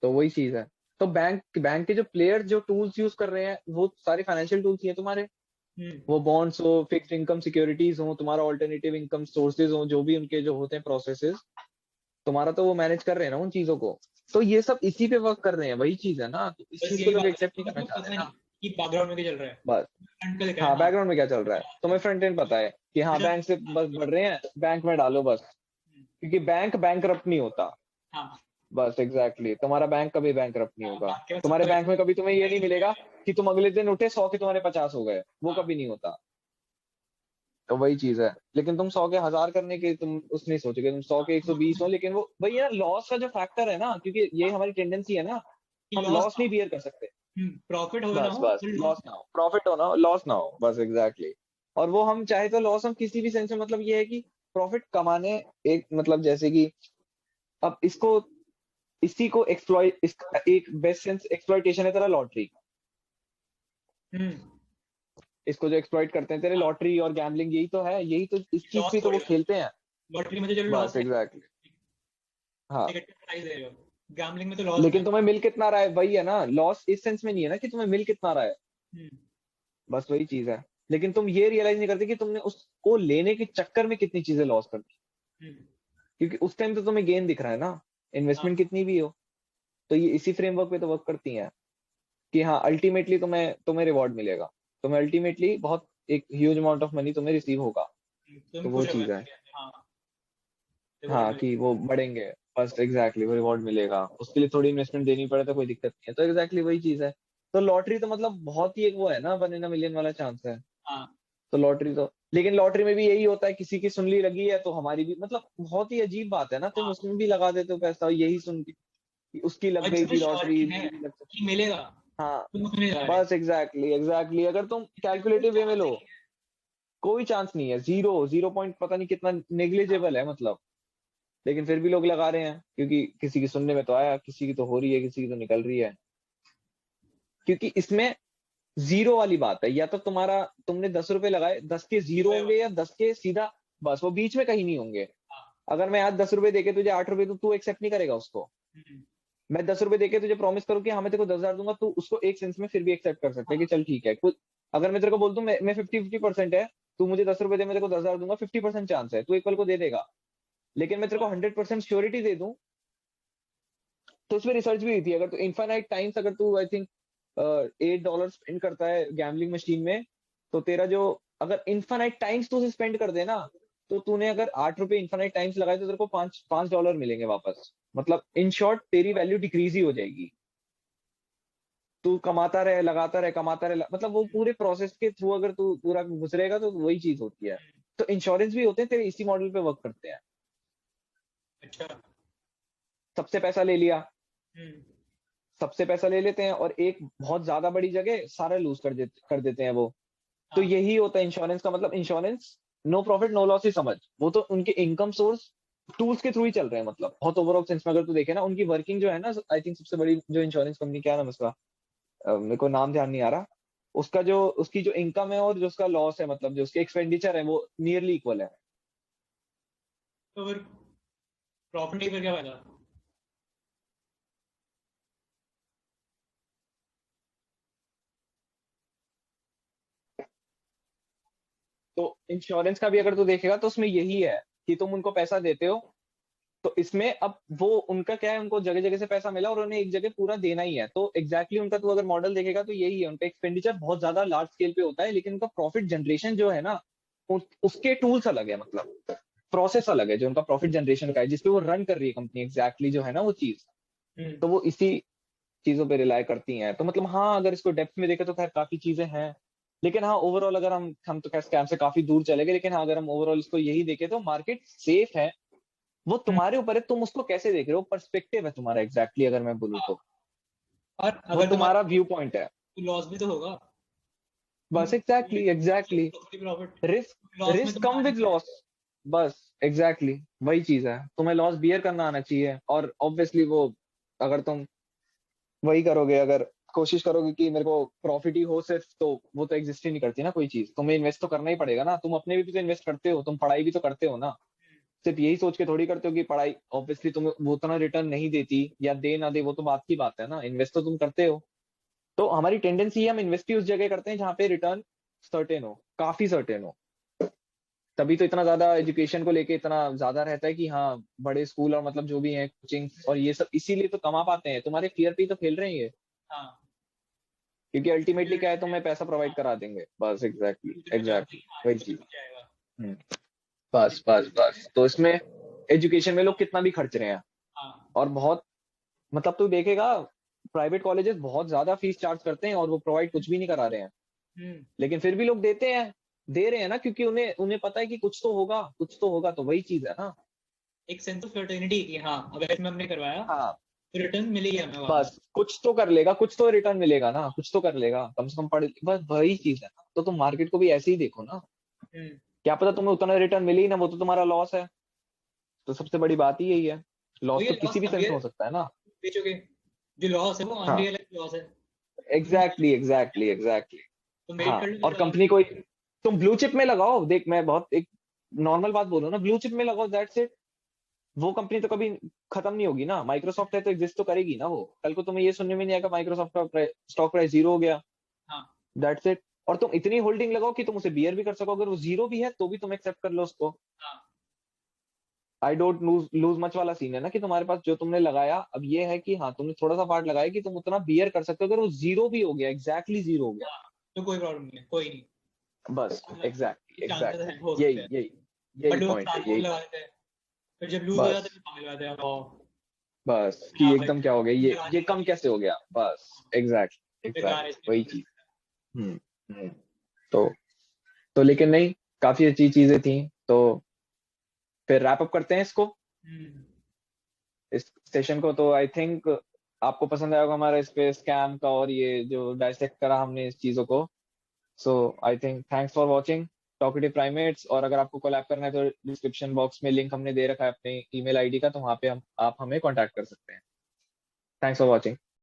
तो वही चीज है। तो बैंक बैंक के जो प्लेयर्स जो टूल्स यूज कर रहे हैं वो सारे फाइनेंशियल टूल्स ही हैं तुम्हारे। वो बॉन्ड्स हो, फिक्स्ड इनकम सिक्योरिटीज हो, तुम्हारा ऑल्टरनेटिव इनकम सोर्सेज हो, जो भी उनके जो होते हैं प्रोसेसेस, तुम्हारा तो वो मैनेज कर रहे हैं ना उन चीजों को। तो ये सब इसी पे वर्क कर रहे हैं, वही चीज है ना। तो इस बस चीज को यही लोग बात एक्सेप्ट है, नहीं करना तुमको चाह पता रहे नहीं ना। कि बैकग्राउंड में क्या चल रहा है। बस फ्रंट पे लिखा है हाँ, हाँ। बैकग्राउंड में क्या चल रहा है तुम्हें फ्रंट एंड पता है कि हाँ बैंक से बस बढ़ रहे हैं, बैंक में डालो बस, क्योंकि बैंक बैंकरप्ट नहीं होता। हाँ बस एग्जैक्टली तुम्हारा बैंक कभी बैंकरप्ट नहीं होगा। बैंक के पास तुम्हारे सबका बैंक में कभी तुम्हें ये नहीं मिलेगा कि तुम अगले दिन उठे 100 के तुम्हारे 50 हो गए, वो हाँ। कभी नहीं होता। तो वही चीज है। लेकिन तुम 100 के 1000 करने के तुम उस नहीं सोचोगे, तुम 100 के 120 हो, लेकिन वो वही है लॉस का जो फैक्टर है ना, क्योंकि ये हमारी टेंडेंसी है ना, हम लॉस लॉस नहीं बियर कर सकते। प्रॉफिट हो ना बस हो बस फिर लॉस। लॉस ना हो, प्रॉफिट हो ना हो, लॉस ना हो, बस एग्जैक्टली। और वो हम चाहे तो लॉस हम किसी भी सेंस में, मतलब ये है कि प्रॉफिट कमाने, एक मतलब जैसे कि अब इसको इसी को एक्सप्लॉइट, एक बेस्ट सेंस एक्सप्लॉइटेशन है तेरा लॉटरी। इसको जो एक्सप्लॉइट करते हैं तेरे लॉटरी और गैम्बलिंग, यही तो है, यही तो इस चीज लॉस पे तो वो थोड़ी है। खेलते हैं। लॉटरी में तो चलो बस लॉस है, एग्जैक्टली हाँ। टिकट का प्राइस दे रहे हो। गैम्बलिंग में तो लॉस है। लेकिन तुम्हें मिल कितना रहा है, वही है ना, लॉस इस सेंस में नहीं है ना कि तुम्हें मिल कितना रहा है, हम्म, बस वही चीज है। लेकिन तुम ये रियलाइज नहीं करते कि तुमने उसको लेने के चक्कर में कितनी चीजें लॉस कर दी, हम्म, क्योंकि उस टाइम तो तुम्हें गेन दिख रहा है ना, हाँ इन्वेस्टमेंट कितनी भी हो। तो ये इसी फ्रेमवर्क पे तो वर्क करती हैं कि हाँ अल्टीमेटली तुम्हें तुम्हें रिवॉर्ड मिलेगा, तुम्हें अल्टीमेटली बहुत एक ह्यूज अमाउंट ऑफ मनी तुम्हें रिसीव होगा। तुम तो वो खुश हो चीज है। गए। हाँ रिवॉर्ड हाँ मिले। कि वो बढ़ेंगे, बस एग्जैक्टली वो रिवॉर्ड मिलेगा, उसके लिए थोड़ी इन्वेस्टमेंट देनी पड़े तो कोई दिक्कत नहीं है। तो एग्जैक्टली वही चीज है। तो लॉटरी तो मतलब बहुत ही एक वो है ना, 1 in a million वाला चांस है। हाँ तो लॉटरी तो, लेकिन लॉटरी में भी यही होता है, किसी की सुनली लगी है तो हमारी भी, मतलब बहुत ही अजीब बात है ना, तुम हाँ। उसमें भी लगा देते हो पैसा यही सुन के कि उसकी लग और गई जिसमें थी लॉटरी, श्योरिटी है मेरी भी लग सकती। कि मिलेगा, हाँ तुम उसमें जा रहे हो। बस एग्जैक्टली अगर तुम इसमें कोई कैलकुलेटिव वे में चांस लो, ही नहीं है। कोई चांस नहीं है, जीरो जीरो पॉइंट पता नहीं कितना हाँ नेग्लिजिबल है मतलब। लेकिन फिर भी लोग लगा रहे हैं, क्योंकि किसी की सुनने में तो आया, किसी की तो हो रही है, किसी की तो निकल रही है। क्योंकि इसमें जीरो वाली बात है, या तो तुम्हारा तुमने 10 रुपए लगाए, 10 के जीरो जीरो है होंगे या 10 के सीधा, बस वो बीच में कहीं नहीं होंगे। हाँ। अगर मैं आज 10 रुपए देके तुझे 8 रुपए दूं, तू एक्सेप्ट नहीं करेगा उसको। हम्म, मैं 10 रुपए देके तुझे प्रॉमिस करूँ कि हाँ मैं तेरे को 10,000 दूंगा, तू उसको एक सेंस में फिर भी एक्सेप्ट कर सकता है कि हाँ चल ठीक है कुछ। अगर मैं तेरे को बोल दूं मैं 50-50% है, तू मुझे 10 रुपए दे, मैं तेरे को 10,000 दूंगा, 50% चांस है, तू एक पल को दे देगा। लेकिन मैं तेरे को 100% श्योरिटी दे दूं, तो उसमें रिसर्च भी हुई थी, अगर तू इनफाइनाइट टाइम्स अगर तू आई थिंक $8 स्पेंड करता है गैम्बलिंग मशीन में, तो तेरा जो, अगर इनफाइनाइट टाइम्स तू स्पेंड कर देना, तो तूने अगर 8 रुपए इनफाइनाइट टाइम्स लगाए तो तेरे को $5 मिलेंगे वापस। मतलब इन शॉर्ट तेरी वैल्यू डिक्रीज ही हो जाएगी। तू कमाता रहे, लगाता रहे, कमाता रहे, मतलब वो पूरे प्रोसेस के थ्रू अगर तू पूरा गुजरेगा तो वही चीज होती है। तो इंश्योरेंस भी होते हैं तेरे इसी मॉडल पे वर्क करते हैं। अच्छा। सबसे पैसा ले लिया, हम्म, सबसे पैसा ले लेते हैं और एक बहुत ज्यादा बड़ी जगह सारा लूज कर देते हैं वो। तो हाँ यही होता है इंश्योरेंस का मतलब। Insurance no profit no loss ही समझ, वो तो उनके इनकम सोर्स टूल्स के थ्रू ही चल रहे हैं, मतलब बहुत ओवरऑल सेंस में अगर तू देखे ना, उनकी वर्किंग जो है ना, आई थिंक सबसे बड़ी जो इंश्योरेंस कंपनी, क्या नाम है उसका, मेरे को नाम ध्यान नहीं आ रहा, उसका जो उसकी जो इनकम है और जो उसका लॉस है, मतलब जो उसके एक्सपेंडिचर है वो नियरली इक्वल है। तो फिर प्रॉफिट नहीं, फिर क्या फायदा। तो इंश्योरेंस का भी अगर तू देखेगा तो उसमें यही है कि तुम उनको पैसा देते हो, तो इसमें अब वो उनका क्या है, उनको जगह जगह से पैसा मिला और उन्हें एक जगह पूरा देना ही है, तो एग्जैक्टली उनका तू अगर मॉडल देखेगा तो यही है, उनका एक्सपेंडिचर बहुत ज्यादा लार्ज स्केल पे होता है, लेकिन उनका प्रॉफिट जनरेशन जो है ना, उसके टूल्स अलग है, मतलब प्रोसेस अलग है जो उनका प्रॉफिट जनरेशन का है, जिसपे वो रन कर रही है कंपनी, एग्जैक्टली जो है ना वो चीज। हम्म, तो वो इसी चीजों पे रिलाय करती हैं। तो मतलब हाँ अगर इसको डेप्थ में देखें तो खैर काफी चीजें हैं, लेकिन हाँ ओवरऑल अगर हम तो खैर स्कैम से काफी दूर चले गए, लेकिन हाँ अगर हम ओवरऑल इसको यही देखें तो मार्केट सेफ है। वो हम्म, तुम्हारे ऊपर है, तुम उसको कैसे देख रहे हो, पर्सपेक्टिव है तुम्हारा, एग्जैक्टली अगर मैं बोलूँ हाँ। तो और वो अगर तुम्हारा तुम्हारा व्यू पॉइंट है। लॉस भी तो होगा। तुम बस exactly profit risk profit risk loss में रिस्क तुम कम माने विद लॉस। बस एग्जैक्टली वही चीज है, तुम्हें लॉस बियर करना आना चाहिए। और ऑब्वियसली वो अगर तुम वही करोगे, अगर कोशिश करोगे कि मेरे को प्रॉफिट ही हो सिर्फ, तो वो तो एग्जिस्ट ही नहीं करती ना कोई चीज। तुम्हें इन्वेस्ट तो करना ही पड़ेगा ना, तुम अपने भी तो इन्वेस्ट करते हो, तुम पढ़ाई भी तो करते हो ना। सिर्फ यही सोच के थोड़ी करते हो कि पढ़ाई ऑब्वियसली तुम्हें वो उतना रिटर्न नहीं देती, या दे ना दे वो तो बात की बात है ना, इन्वेस्ट तो तुम करते हो। तो हमारी टेंडेंसी है हम इन्वेस्ट ही उस जगह करते हैं जहाँ पे रिटर्न सर्टेन हो, काफी सर्टेन हो। तभी तो इतना ज्यादा एजुकेशन को लेके इतना ज्यादा रहता है कि हाँ बड़े स्कूल और मतलब जो भी है कोचिंग और ये सब इसीलिए तो कमा पाते हैं, तुम्हारे फियर पे ही तो खेल रहे हैं ये। हाँ क्योंकि अल्टीमेटली क्या है, तुम्हें पैसा प्रोवाइड करा देंगे बस। एग्जैक्टली एग्जैक्टली वही चीज। जाएगा। हम्म, बस बस बस। तो इसमें एजुकेशन में लोग कितना भी खर्च रहे हैं, हाँ और बहुत मतलब तू देखेगा प्राइवेट कॉलेजेस बहुत ज्यादा फीस चार्ज करते हैं और वो प्रोवाइड कुछ भी नहीं करा रहे हैं, हम्म, लेकिन फिर भी लोग देते हैं, दे रहे हैं ना, क्योंकि उन्हें उन्हें पता है कि कुछ तो होगा, कुछ तो होगा। तो वही चीज है ना। एक सेंस ऑफ सर्टेनिटी कि हाँ अगर इसमें हमने करवाया हाँ तो रिटर्न मिलेगी हमें वापस। बस कुछ तो कर लेगा, कुछ तो रिटर्न मिलेगा ना, कुछ तो कर लेगा कम से कम पढ़, बस वही चीज है ना। तो तुम मार्केट को भी ऐसे ही देखो ना, हम्म, क्या पता तुम्हें उतना रिटर्न मिले ही ना, वो तो तुम्हारा लॉस है। तो सबसे बड़ी बात ही यही है, तो लॉस ये तो लॉस किसी भी तभी सेंस है में हो सकता है ना। बेचोगे, जो लॉस है वो हाँ अनरियलाइज्ड लॉस है। तुम एग्जैक्टली एग्जैक्टली एग्जैक्टली। तुम वेट हाँ कर लो और जब लॉस कंपनी को तुम ब्लू चिप में लगाओ, देख मैं बहुत एक नॉर्मल बात बोल रहा हूँ ना, ब्लू चिप में लगाओ, दैट्स इट। वो कंपनी तो कभी खत्म नहीं होगी ना, माइक्रोसॉफ्ट है तो एग्जिस्ट तो करेगी ना वो। कल को तुम्हें ये सुनने में नहीं आएगा माइक्रोसॉफ्ट का स्टॉक प्राइस जीरो हो गया, हाँ दैट्स इट। और तुम इतनी होल्डिंग लगाओ कि तुम उसे बियर भी कर सको, अगर वो जीरो भी है तो भी तुम एक्सेप्ट कर लो उसको। हाँ I don't lose loose much वाला सीन है ना, कि तुम्हारे पास जो तुमने लगाया अब ये है कि हाँ तुमने थोड़ा सा पार्ट लगाया कि तुम उतना बियर कर सकते हो, अगर वो जीरो भी हो गया, एग्जैक्टली जीरो हो गया, हाँ, तो कोई प्रॉब्लम नहीं है, कोई नहीं। बस एग्जैक्टली चांसेस एग्जैक्टली है, हो सकते यही हैं। यही यही बट लोग पॉइंट है, साथ में यही लगा पॉइंट। देते हैं, फिर जब लूज हो जाते बस हैं पागल हो जाते हैं। ओ बस कि हाँ भाई एकदम क्या हो गया, बेकार ये है, कम कैसे हो गया, बस एग्जैक्टली बेकार है एग्जैक्टली इसमें वही नहीं। चीज। हम्म हम्म। तो लेकिन नहीं, काफी अच्छी चीजें थी। तो फिर रैप अप करते हैं इसको, हम्म, इस सेशन को। तो आई थिंक आपको पसंद आएगा हमारा इस पे स्कैम का और ये जो डाइसेक्ट करा हमने इस चीजों को। So I think thanks for watching talkative primates. और अगर आपको कोलैब करना है तो डिस्क्रिप्शन बॉक्स में लिंक हमने दे रखा है अपने ईमेल आईडी का, तो वहाँ पे हम आप हमें कांटेक्ट कर सकते हैं। Thanks for watching.